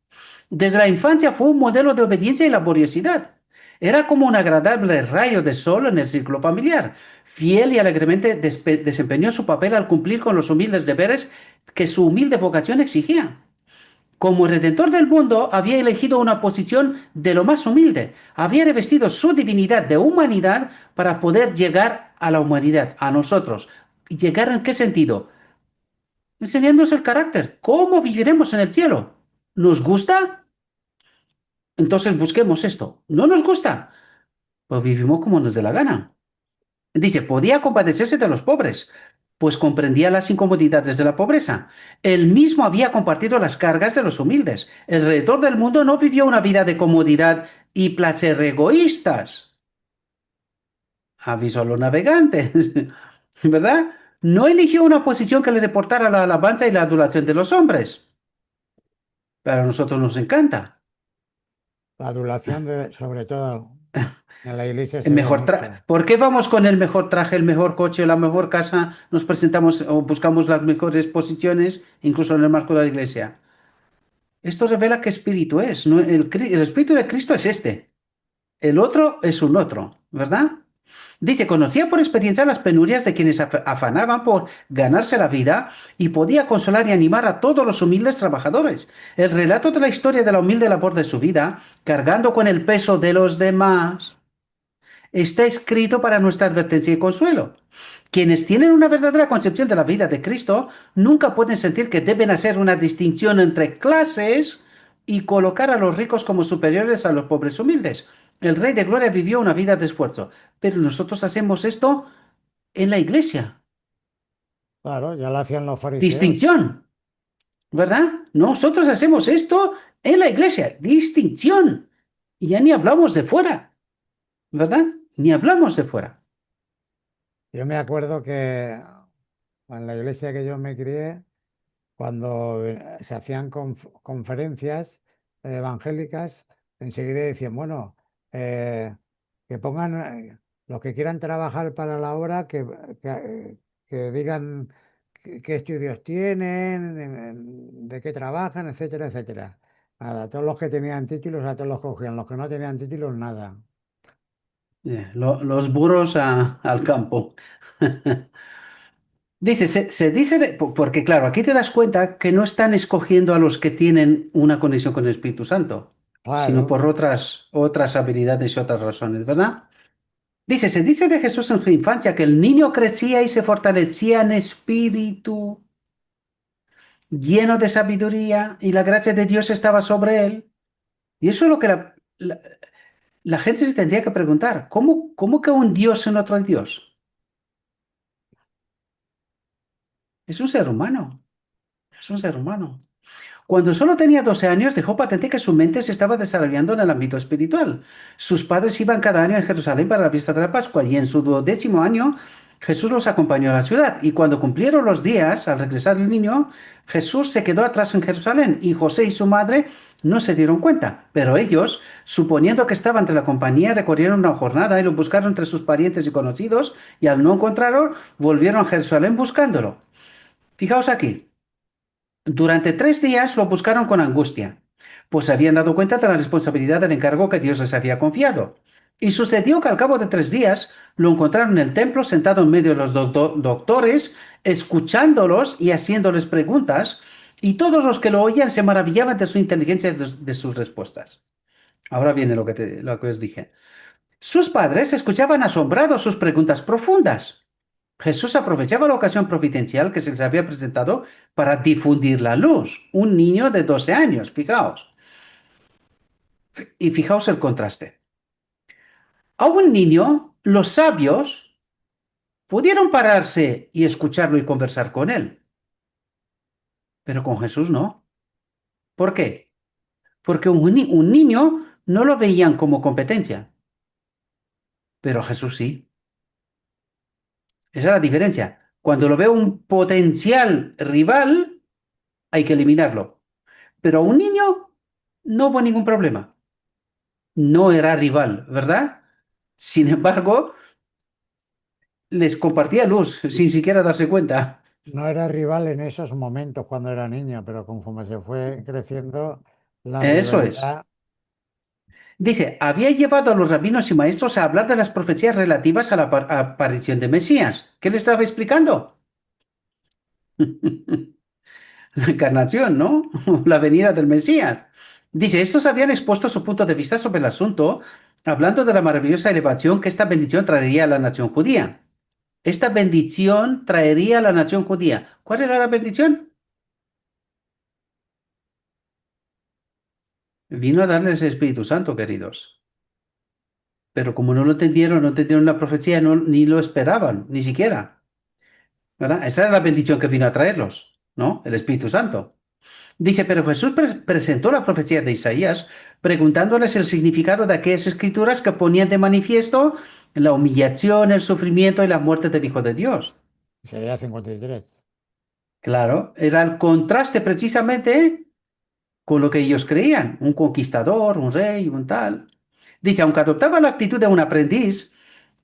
Desde la infancia fue un modelo de obediencia y laboriosidad. Era como un agradable rayo de sol en el círculo familiar. Fiel y alegremente desempeñó su papel al cumplir con los humildes deberes que su humilde vocación exigía. Como redentor del mundo, había elegido una posición de lo más humilde. Había revestido su divinidad de humanidad para poder llegar a la humanidad, a nosotros. ¿Llegar en qué sentido? Enseñarnos el carácter. ¿Cómo viviremos en el cielo? ¿Nos gusta? Entonces busquemos esto. ¿No nos gusta? Pues vivimos como nos dé la gana. Dice, podía compadecerse de los pobres, pues comprendía las incomodidades de la pobreza. Él mismo había compartido las cargas de los humildes. El Redentor del mundo no vivió una vida de comodidad y placer egoístas. Aviso a los navegantes, ¿verdad? No eligió una posición que le reportara la alabanza y la adulación de los hombres. Pero a nosotros nos encanta. La adulación, sobre todo, en la iglesia El se ve mejor mucho. ¿Por qué vamos con el mejor traje, el mejor coche, la mejor casa? Nos presentamos o buscamos las mejores posiciones, incluso en el marco de la iglesia. Esto revela qué espíritu es. ¿No? El espíritu de Cristo es este. El otro es un otro, ¿verdad? Dice, conocía por experiencia las penurias de quienes afanaban por ganarse la vida y podía consolar y animar a todos los humildes trabajadores. El relato de la historia de la humilde labor de su vida, cargando con el peso de los demás, está escrito para nuestra advertencia y consuelo. Quienes tienen una verdadera concepción de la vida de Cristo nunca pueden sentir que deben hacer una distinción entre clases y colocar a los ricos como superiores a los pobres humildes. El Rey de Gloria vivió una vida de esfuerzo, pero nosotros hacemos esto en la iglesia. Claro, ya lo hacían los fariseos. Distinción, ¿verdad? Nosotros hacemos esto en la iglesia. Distinción. Y ya ni hablamos de fuera, ¿verdad? Ni hablamos de fuera. Yo me acuerdo que en la iglesia que yo me crié, cuando se hacían conferencias evangélicas, enseguida decían, bueno, eh, que pongan los que quieran trabajar para la obra, que digan qué estudios tienen, de qué trabajan, etcétera, etcétera. Nada, todos los que tenían títulos, a todos los cogían, los que no tenían títulos, nada. Los burros al campo. Dice, se dice, porque claro, aquí te das cuenta que no están escogiendo a los que tienen una conexión con el Espíritu Santo, sino Claro, por otras habilidades y otras razones, ¿verdad? Dice, se dice de Jesús en su infancia que el niño crecía y se fortalecía en espíritu, lleno de sabiduría, y la gracia de Dios estaba sobre él. Y eso es lo que la gente se tendría que preguntar, ¿cómo que un Dios en otro Dios? Es un ser humano, es un ser humano. Cuando solo tenía 12 años, dejó patente que su mente se estaba desarrollando en el ámbito espiritual. Sus padres iban cada año a Jerusalén para la fiesta de la Pascua y en su 12º año Jesús los acompañó a la ciudad. Y cuando cumplieron los días, al regresar el niño, Jesús se quedó atrás en Jerusalén y José y su madre no se dieron cuenta. Pero ellos, suponiendo que estaba entre la compañía, recorrieron una jornada y lo buscaron entre sus parientes y conocidos y al no encontrarlo, volvieron a Jerusalén buscándolo. Fijaos aquí. Durante 3 días lo buscaron con angustia, pues se habían dado cuenta de la responsabilidad del encargo que Dios les había confiado. Y sucedió que al cabo de 3 días lo encontraron en el templo sentado en medio de los doctores, escuchándolos y haciéndoles preguntas, y todos los que lo oían se maravillaban de su inteligencia y de sus respuestas. Ahora viene lo que os dije. Sus padres escuchaban asombrados sus preguntas profundas. Jesús aprovechaba la ocasión providencial que se les había presentado para difundir la luz. Un niño de 12 años, fijaos. Y fijaos el contraste. A un niño, los sabios pudieron pararse y escucharlo y conversar con él, pero con Jesús no. ¿Por qué? Porque un niño no lo veían como competencia, pero Jesús sí. Esa es la diferencia. Cuando lo veo un potencial rival, hay que eliminarlo. Pero a un niño no hubo ningún problema. No era rival, ¿verdad? Sin embargo, les compartía luz sin siquiera darse cuenta. no era rival en esos momentos cuando era niño, pero conforme se fue creciendo, la Eso es. rivalidad, Dice, había llevado a los rabinos y maestros a hablar de las profecías relativas a la aparición de Mesías. ¿Qué le estaba explicando? La encarnación, ¿no? La venida del Mesías. Dice, estos habían expuesto su punto de vista sobre el asunto, hablando de la maravillosa elevación que esta bendición traería a la nación judía. Esta bendición traería a la nación judía. ¿Cuál era la bendición? Vino a darles el Espíritu Santo, queridos. Pero como no entendieron la profecía, ni lo esperaban, ni siquiera. ¿Verdad? Esa era la bendición que vino a traerlos, ¿no? El Espíritu Santo. Dice, pero Jesús presentó la profecía de Isaías preguntándoles el significado de aquellas escrituras que ponían de manifiesto la humillación, el sufrimiento y la muerte del Hijo de Dios. Sería 53. Claro, era el contraste precisamente con lo que ellos creían, un conquistador, un rey, un tal. Dice, aunque adoptaba la actitud de un aprendiz,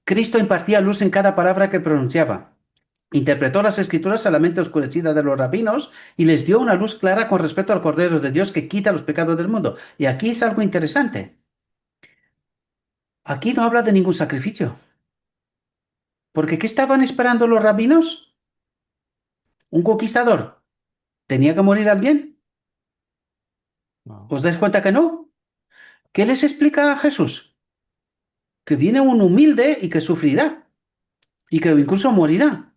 Cristo impartía luz en cada palabra que pronunciaba. Interpretó las escrituras a la mente oscurecida de los rabinos y les dio una luz clara con respecto al Cordero de Dios que quita los pecados del mundo. Y aquí es algo interesante. Aquí no habla de ningún sacrificio. Porque ¿qué estaban esperando los rabinos? ¿Un conquistador? ¿Tenía que morir alguien? No, ¿Os dais cuenta que no? ¿Qué les explica a Jesús? Que viene un humilde y que sufrirá y que incluso morirá.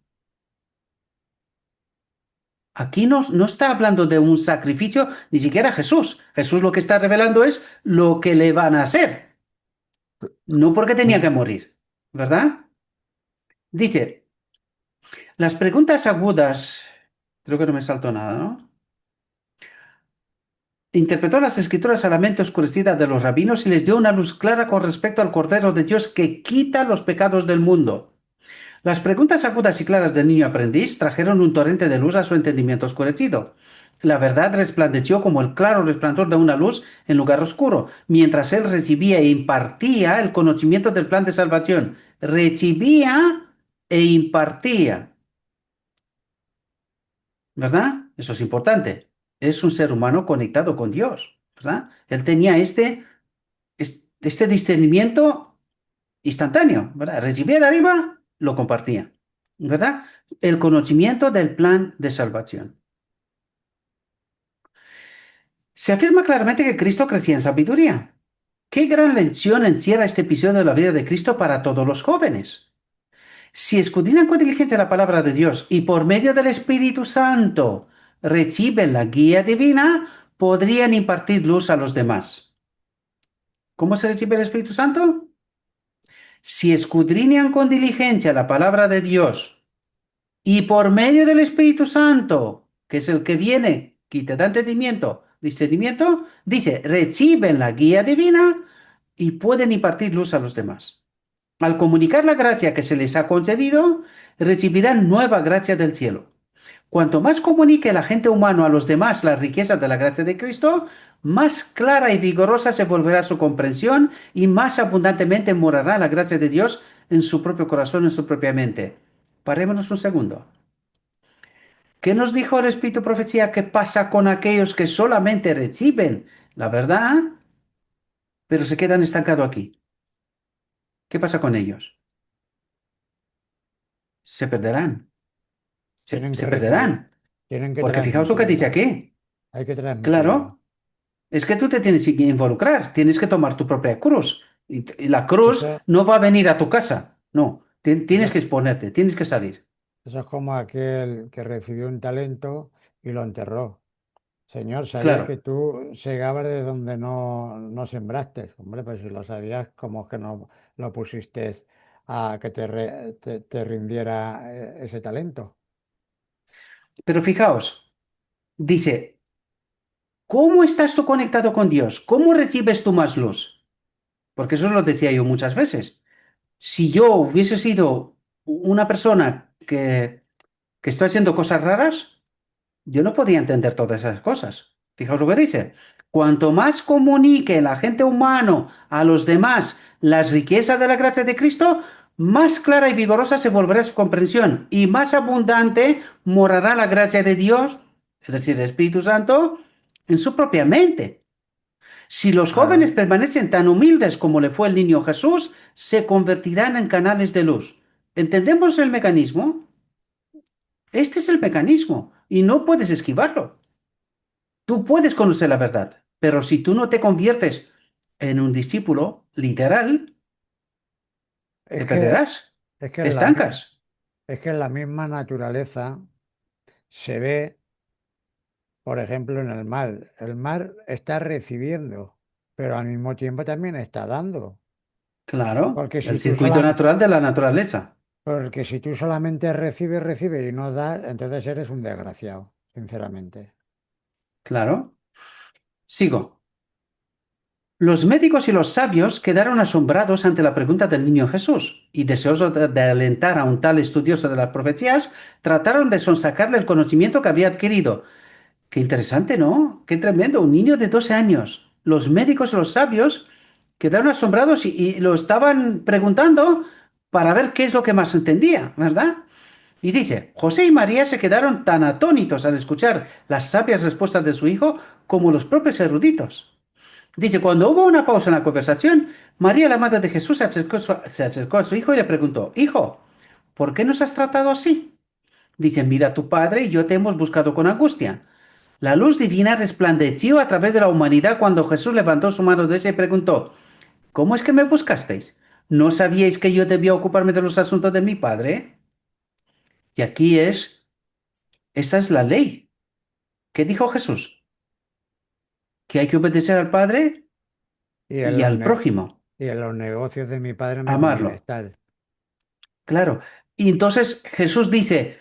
Aquí no está hablando de un sacrificio, ni siquiera Jesús. Jesús lo que está revelando es lo que le van a hacer, no porque tenía que morir, ¿verdad? Dice, las preguntas agudas, creo que no me saltó nada, ¿no? Interpretó las escrituras a la mente oscurecida de los rabinos y les dio una luz clara con respecto al Cordero de Dios que quita los pecados del mundo. Las preguntas agudas y claras del niño aprendiz trajeron un torrente de luz a su entendimiento oscurecido. La verdad resplandeció como el claro resplandor de una luz en lugar oscuro, mientras él recibía e impartía el conocimiento del plan de salvación. Recibía e impartía, ¿verdad? Eso es importante. Es un ser humano conectado con Dios, ¿verdad? Él tenía este discernimiento instantáneo, ¿verdad? Recibía de arriba, lo compartía, ¿verdad? El conocimiento del plan de salvación. Se afirma claramente que Cristo crecía en sabiduría. ¿Qué gran lección encierra este episodio de la vida de Cristo para todos los jóvenes? Si escudriñan con diligencia la palabra de Dios y por medio del Espíritu Santo reciben la guía divina, podrían impartir luz a los demás. ¿Cómo se recibe el Espíritu Santo? Si escudriñan con diligencia la palabra de Dios y por medio del Espíritu Santo, que es el que viene, que te da entendimiento, discernimiento, dice, reciben la guía divina y pueden impartir luz a los demás. Al comunicar la gracia que se les ha concedido, recibirán nueva gracia del cielo. Cuanto más comunique el agente humano a los demás las riquezas de la gracia de Cristo, más clara y vigorosa se volverá su comprensión y más abundantemente morará la gracia de Dios en su propio corazón, en su propia mente. Parémonos un segundo. ¿Qué nos dijo el Espíritu Profecía que pasa con aquellos que solamente reciben la verdad, pero se quedan estancados aquí? ¿Qué pasa con ellos? Se perderán. Se, tienen que se recibir, perderán. tienen que Porque fijaos lo que dice transmitirlo. aquí. Hay que transmitirlo. Claro, es que tú te tienes que involucrar, tienes que tomar tu propia cruz. Y la cruz Eso, no va a venir a tu casa, no. Tienes eso, que exponerte, tienes que salir. eso es como aquel que recibió un talento y lo enterró. Señor, sabía Claro, que tú segabas de donde no sembraste. Hombre, pues si lo sabías, ¿cómo es que no lo pusiste a que te rindiera ese talento? pero fijaos, dice, ¿cómo estás tú conectado con Dios? ¿Cómo recibes tú más luz? Porque eso lo decía yo muchas veces. Si yo hubiese sido una persona que estoy haciendo cosas raras, yo no podía entender todas esas cosas. Fijaos lo que dice. Cuanto más comunique el agente humano a los demás las riquezas de la gracia de Cristo, más clara y vigorosa se volverá su comprensión y más abundante morará la gracia de Dios, es decir, el Espíritu Santo, en su propia mente. Si los jóvenes Claro. permanecen tan humildes como le fue el niño Jesús, se convertirán en canales de luz. ¿Entendemos el mecanismo? Este es el mecanismo y no puedes esquivarlo. Tú puedes conocer la verdad, pero si tú no te conviertes en un discípulo literal, Es te que, perderás, es que te en la, mi- estancas. es que en la misma naturaleza se ve, por ejemplo, en el mar. El mar está recibiendo, pero al mismo tiempo también está dando. Claro, Porque el si tú circuito solamente, natural de la naturaleza. porque si tú solamente recibes, recibes y no das, entonces eres un desgraciado, sinceramente. Claro. Sigo. Los médicos y los sabios quedaron asombrados ante la pregunta del niño Jesús y deseosos de alentar a un tal estudioso de las profecías, trataron de sonsacarle el conocimiento que había adquirido. Qué interesante, ¿no? Qué tremendo. Un niño de 12 años. Los médicos y los sabios quedaron asombrados y lo estaban preguntando para ver qué es lo que más entendía, ¿verdad? Y dice, José y María se quedaron tan atónitos al escuchar las sabias respuestas de su hijo como los propios eruditos. Dice, cuando hubo una pausa en la conversación, María, la madre de Jesús, se acercó a su hijo y le preguntó, Hijo, ¿por qué nos has tratado así? Dice, mira, tu padre y yo te hemos buscado con angustia. La luz divina resplandeció a través de la humanidad cuando Jesús levantó su mano derecha y preguntó, ¿cómo es que me buscasteis? ¿No sabíais que yo debía ocuparme de los asuntos de mi padre? Y aquí esa es la ley. ¿Qué dijo Jesús? Que hay que obedecer al Padre Y en y los, al ne- prójimo, y en los negocios de mi padre me conviene amarlo. estar. Claro. Y entonces Jesús dice,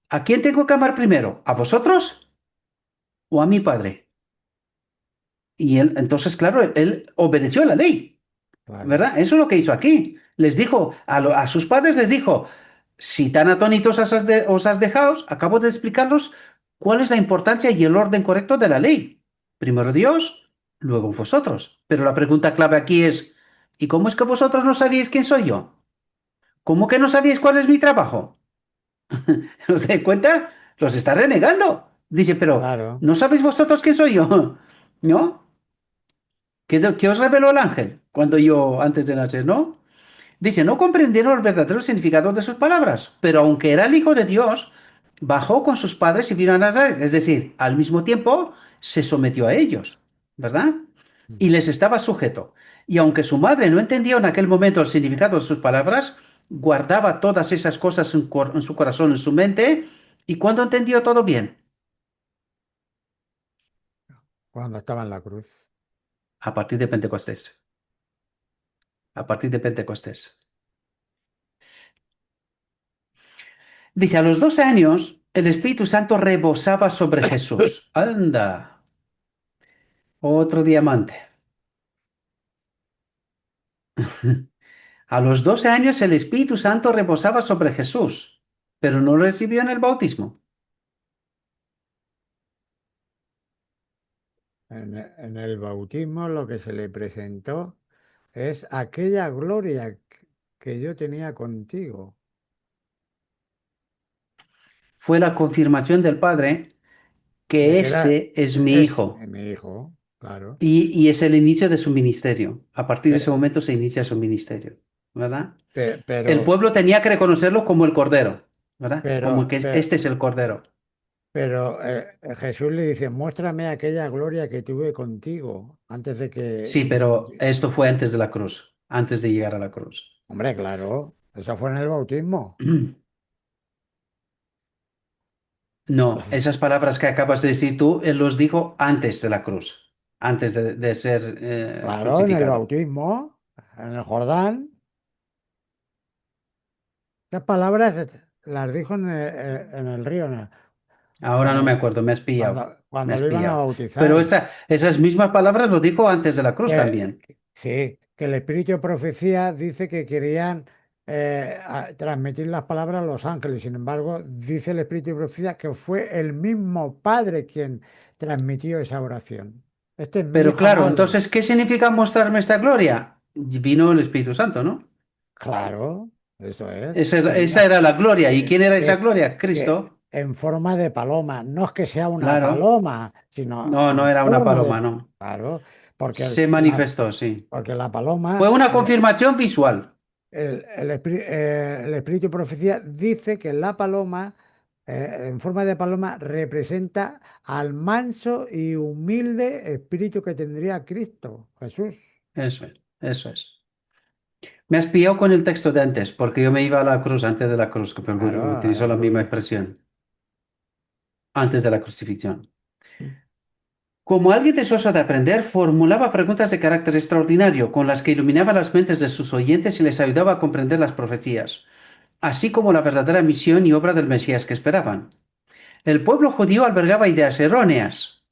¿a quién tengo que amar primero? ¿A vosotros o a mi Padre? Y él, entonces, claro, él obedeció la ley, Claro, ¿verdad? Eso es lo que hizo aquí. Les dijo, a sus padres les dijo, si tan atónitos os has dejado, acabo de explicaros cuál es la importancia y el orden correcto de la ley. Primero Dios, luego vosotros. Pero la pregunta clave aquí es, ¿y cómo es que vosotros no sabíais quién soy yo? ¿Cómo que no sabíais cuál es mi trabajo? ¿Os dais cuenta? Los está renegando. Dice, pero claro. ¿no sabéis vosotros quién soy yo? ¿No? ¿Qué os reveló el ángel cuando yo, antes de nacer, no? Dice, no comprendieron el verdadero significado de sus palabras, pero aunque era el Hijo de Dios, bajó con sus padres y vino a Nazaret. Es decir, al mismo tiempo se sometió a ellos, ¿verdad? Y les estaba sujeto. Y aunque su madre no entendía en aquel momento el significado de sus palabras, guardaba todas esas cosas en su corazón, en su mente, y cuando entendió todo bien, Cuando estaba en la cruz. a partir de Pentecostés, a partir de Pentecostés. Dice, a los 12 años, el Espíritu Santo rebosaba sobre Jesús. Anda, otro diamante. A los 12 años, el Espíritu Santo reposaba sobre Jesús, pero no lo recibió en el bautismo. En el bautismo lo que se le presentó es aquella gloria que yo tenía contigo. Fue la confirmación del Padre De que que era, este es mi es hijo mi hijo, claro. y es el inicio de su ministerio. A partir de ese Pero, momento se inicia su ministerio, ¿verdad? El pero, pueblo tenía que reconocerlo como el Cordero, ¿verdad? Como pero, que pero, este es el Cordero. pero, Jesús le dice, muéstrame aquella gloria que tuve contigo antes de que... Sí, pero esto fue antes de la cruz, antes de llegar a la cruz. Hombre, claro, eso fue en el bautismo. No, esas palabras que acabas de decir tú, él los dijo antes de la cruz, antes de ser Claro, en el crucificado. bautismo, en el Jordán. Las palabras las dijo en el río, Ahora no me cuando, acuerdo, me has pillado, me cuando has lo iban a pillado. Pero bautizar. esas mismas palabras lo dijo antes de la cruz Que, también. sí, que el espíritu de profecía dice que querían transmitir las palabras a los ángeles. Sin embargo, dice el espíritu de profecía que fue el mismo Padre quien transmitió esa oración. Este es mi Pero hijo claro, amado. entonces, ¿qué significa mostrarme esta gloria? Vino el Espíritu Santo, ¿no? Claro, eso es. Esa era la gloria. ¿Y quién era esa Que, gloria? que Cristo. en forma de paloma. No es que sea una Claro. paloma, sino No, no en era una forma de... paloma, no. Claro. porque Se manifestó, sí. porque la Fue paloma, una confirmación visual. el espíritu de profecía dice que la paloma, en forma de paloma, representa al manso y humilde espíritu que tendría Cristo, Jesús. Eso es, eso es. Me has pillado con el texto de antes, porque yo me iba a la cruz antes de la cruz, que Claro, a utilizo la la misma cruz. expresión, antes de la crucifixión. Como alguien deseoso de aprender, formulaba preguntas de carácter extraordinario, con las que iluminaba las mentes de sus oyentes y les ayudaba a comprender las profecías, así como la verdadera misión y obra del Mesías que esperaban. El pueblo judío albergaba ideas erróneas.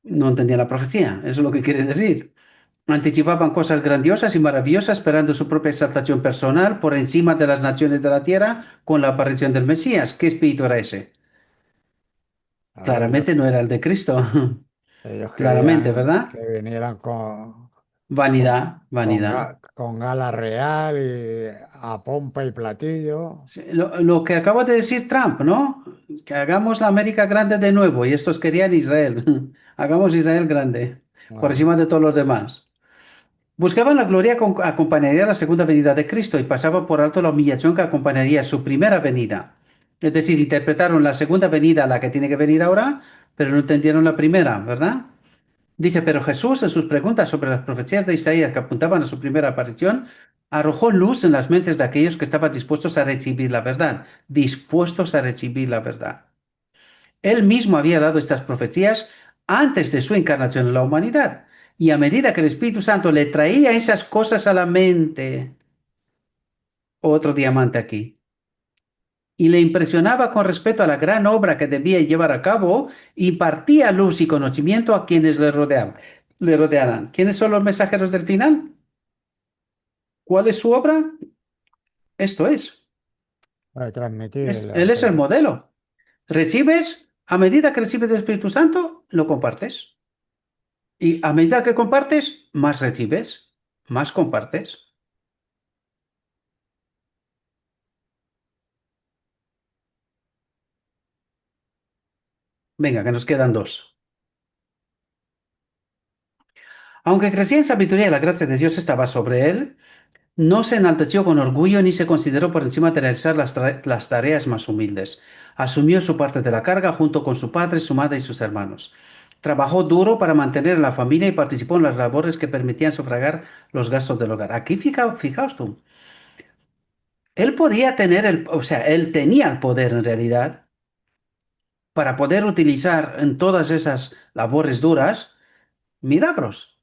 No entendía la profecía, eso es lo que quiere decir. Anticipaban cosas grandiosas y maravillosas esperando su propia exaltación personal por encima de las naciones de la tierra con la aparición del Mesías. ¿Qué espíritu era ese? Claro, Claramente no era el de Cristo. ellos Claramente, querían ¿verdad? que vinieran Vanidad, vanidad. con gala real y a pompa y platillo. Sí, lo que acaba de decir Trump, ¿no? Que hagamos la América grande de nuevo y estos querían Israel. Hagamos Israel grande, por Claro, encima de todos los demás. Buscaban la gloria que acompañaría la segunda venida de Cristo y pasaban por alto la humillación que acompañaría su primera venida. Es decir, interpretaron la segunda venida, la que tiene que venir ahora, pero no entendieron la primera, ¿verdad? Dice, pero Jesús en sus preguntas sobre las profecías de Isaías que apuntaban a su primera aparición, arrojó luz en las mentes de aquellos que estaban dispuestos a recibir la verdad, dispuestos a recibir la verdad. Él mismo había dado estas profecías antes de su encarnación en la humanidad, y a medida que el Espíritu Santo le traía esas cosas a la mente, otro diamante aquí, y le impresionaba con respecto a la gran obra que debía llevar a cabo, impartía luz y conocimiento a quienes le rodeaban. Le rodearan. ¿Quiénes son los mensajeros del final? ¿Cuál es su obra? Esto es. para transmitir el Él es el evangelio. modelo. Recibes, a medida que recibes el Espíritu Santo, lo compartes. Y a medida que compartes, más recibes, más compartes. Venga, que nos quedan dos. Aunque crecía en sabiduría, la gracia de Dios estaba sobre él. No se enalteció con orgullo ni se consideró por encima de realizar las tareas más humildes. Asumió su parte de la carga junto con su padre, su madre y sus hermanos. Trabajó duro para mantener a la familia y participó en las labores que permitían sufragar los gastos del hogar. Aquí fijaos tú, él podía tener o sea, él tenía el poder en realidad para poder utilizar en todas esas labores duras milagros.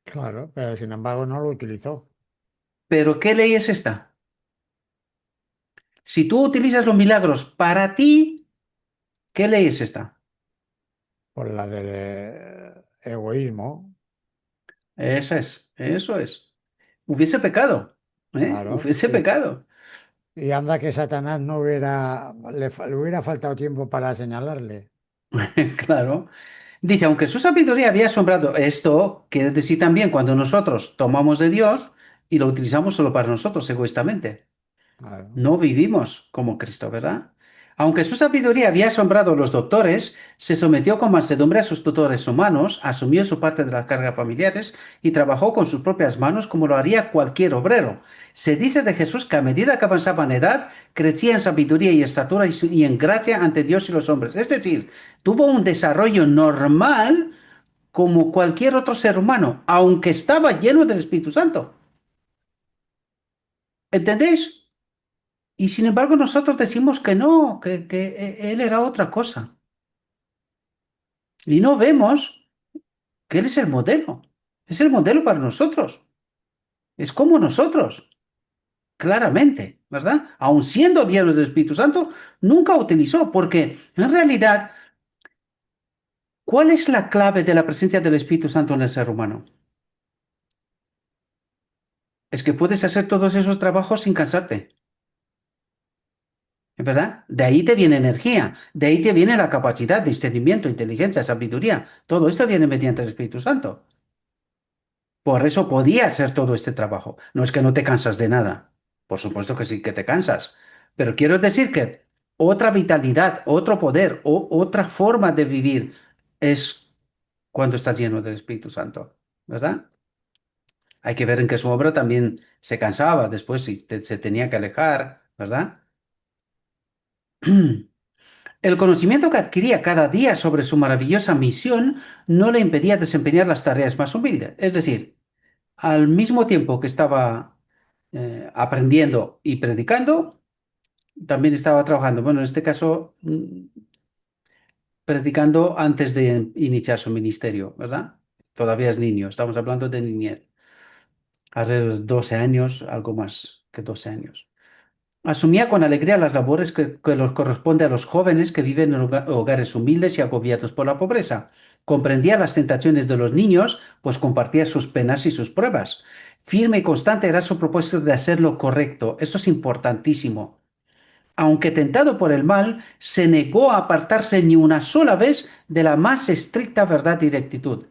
Claro, pero sin embargo no lo utilizó Pero ¿qué ley es esta? Si tú utilizas los milagros para ti, ¿qué ley es esta? por la del egoísmo. Esa es, eso es. Hubiese pecado, ¿eh? Claro. Hubiese pecado. Y anda que Satanás no le hubiera faltado tiempo para señalarle. Claro. Dice, aunque su sabiduría había asombrado, esto quiere decir también cuando nosotros tomamos de Dios y lo utilizamos solo para nosotros egoístamente. Claro. No vivimos como Cristo, ¿verdad? Aunque su sabiduría había asombrado a los doctores, se sometió con mansedumbre a sus tutores humanos, asumió su parte de las cargas familiares y trabajó con sus propias manos como lo haría cualquier obrero. Se dice de Jesús que a medida que avanzaba en edad, crecía en sabiduría y estatura y en gracia ante Dios y los hombres. Es decir, tuvo un desarrollo normal como cualquier otro ser humano, aunque estaba lleno del Espíritu Santo. ¿Entendéis? Y sin embargo nosotros decimos que no, que él era otra cosa. Y no vemos que él es el modelo. Es el modelo para nosotros. Es como nosotros, claramente, ¿verdad? Aun siendo lleno del Espíritu Santo, nunca utilizó, porque en realidad, ¿cuál es la clave de la presencia del Espíritu Santo en el ser humano? Es que puedes hacer todos esos trabajos sin cansarte, ¿verdad? De ahí te viene energía, de ahí te viene la capacidad, discernimiento, inteligencia, sabiduría. Todo esto viene mediante el Espíritu Santo. Por eso podía hacer todo este trabajo. No es que no te cansas de nada. Por supuesto que sí que te cansas. Pero quiero decir que otra vitalidad, otro poder o otra forma de vivir es cuando estás lleno del Espíritu Santo, ¿verdad? Hay que ver en que su obra también se cansaba después si se tenía que alejar, ¿verdad? El conocimiento que adquiría cada día sobre su maravillosa misión no le impedía desempeñar las tareas más humildes. Es decir, al mismo tiempo que estaba aprendiendo y predicando, también estaba trabajando. Bueno, en este caso, predicando antes de iniciar su ministerio, ¿verdad? Todavía es niño, estamos hablando de niñez. Alrededor de 12 años, algo más que 12 años. Asumía con alegría las labores que los corresponde a los jóvenes que viven en hogares humildes y agobiados por la pobreza. Comprendía las tentaciones de los niños, pues compartía sus penas y sus pruebas. Firme y constante era su propósito de hacer lo correcto. Eso es importantísimo. Aunque tentado por el mal, se negó a apartarse ni una sola vez de la más estricta verdad y rectitud.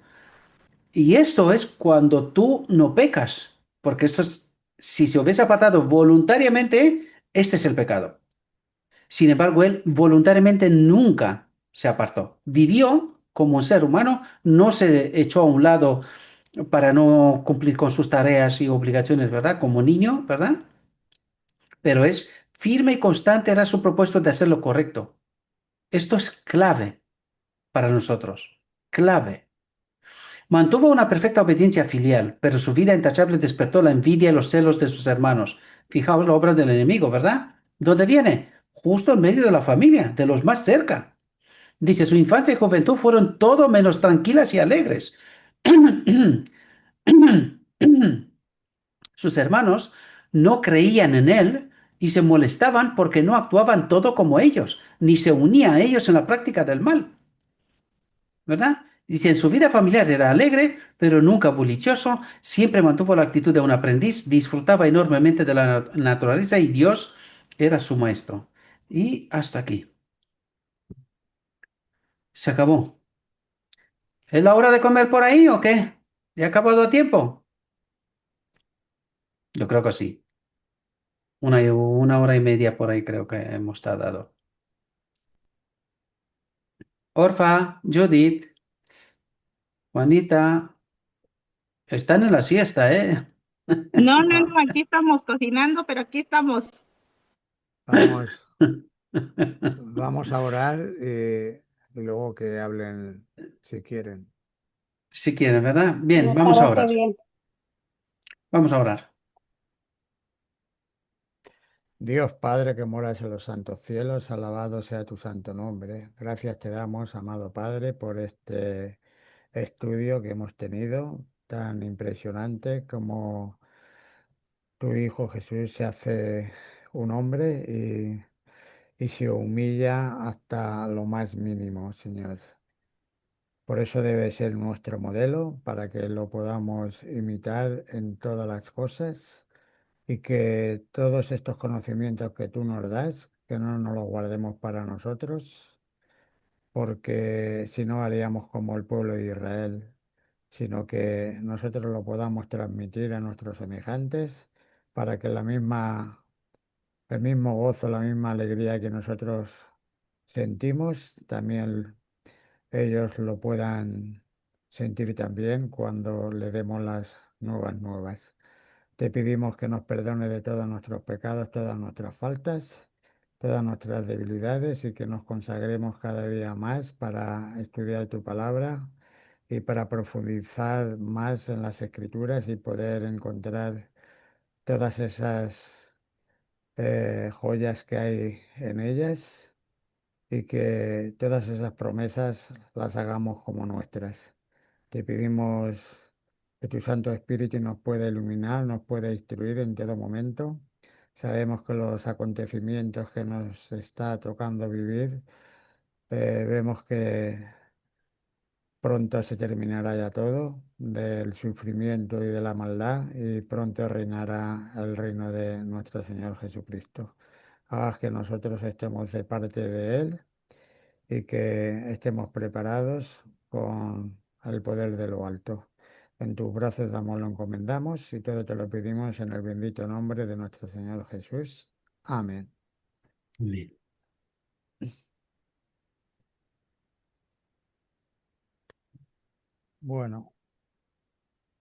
Y esto es cuando tú no pecas, porque esto es, si se hubiese apartado voluntariamente, este es el pecado. Sin embargo, él voluntariamente nunca se apartó. Vivió como un ser humano, no se echó a un lado para no cumplir con sus tareas y obligaciones, ¿verdad? Como niño, ¿verdad? Pero es firme y constante era su propósito de hacer lo correcto. Esto es clave para nosotros, clave. Mantuvo una perfecta obediencia filial, pero su vida intachable despertó la envidia y los celos de sus hermanos. Fijaos la obra del enemigo, ¿verdad? ¿Dónde viene? Justo en medio de la familia, de los más cerca. Dice, su infancia y juventud fueron todo menos tranquilas y alegres. Sus hermanos no creían en él y se molestaban porque no actuaban todo como ellos, ni se unía a ellos en la práctica del mal. ¿Verdad? Dice, en su vida familiar era alegre, pero nunca bullicioso, siempre mantuvo la actitud de un aprendiz, disfrutaba enormemente de la naturaleza y Dios era su maestro. Y hasta aquí. Se acabó. ¿Es la hora de comer por ahí o qué? ¿Ya ha acabado a tiempo? Yo creo que sí. Una hora y media por ahí creo que hemos tardado. Orfa, Judith, Juanita, están en la siesta, ¿eh? No, no, no, aquí estamos cocinando, pero aquí estamos. Vamos, vamos a orar y luego que hablen si quieren. Si quieren, ¿verdad? Bien, Me vamos a parece orar. bien. Vamos a orar. Dios Padre que moras en los santos cielos, alabado sea tu santo nombre. Gracias te damos, amado Padre, por este estudio que hemos tenido tan impresionante como tu Hijo Jesús se hace un hombre y se humilla hasta lo más mínimo, Señor. Por eso debe ser nuestro modelo, para que lo podamos imitar en todas las cosas y que todos estos conocimientos que tú nos das, que no nos los guardemos para nosotros, porque si no haríamos como el pueblo de Israel, sino que nosotros lo podamos transmitir a nuestros semejantes para que el mismo gozo, la misma alegría que nosotros sentimos, también ellos lo puedan sentir también cuando le demos las nuevas nuevas. Te pedimos que nos perdone de todos nuestros pecados, todas nuestras faltas, todas nuestras debilidades y que nos consagremos cada día más para estudiar tu palabra y para profundizar más en las escrituras y poder encontrar todas esas joyas que hay en ellas y que todas esas promesas las hagamos como nuestras. Te pedimos que tu Santo Espíritu nos pueda iluminar, nos pueda instruir en todo momento. Sabemos que los acontecimientos que nos está tocando vivir, vemos que pronto se terminará ya todo del sufrimiento y de la maldad y pronto reinará el reino de nuestro Señor Jesucristo. Haz que nosotros estemos de parte de Él y que estemos preparados con el poder de lo alto. En tus brazos damos, lo encomendamos y todo te lo pedimos en el bendito nombre de nuestro Señor Jesús. Amén. Amén. Bueno,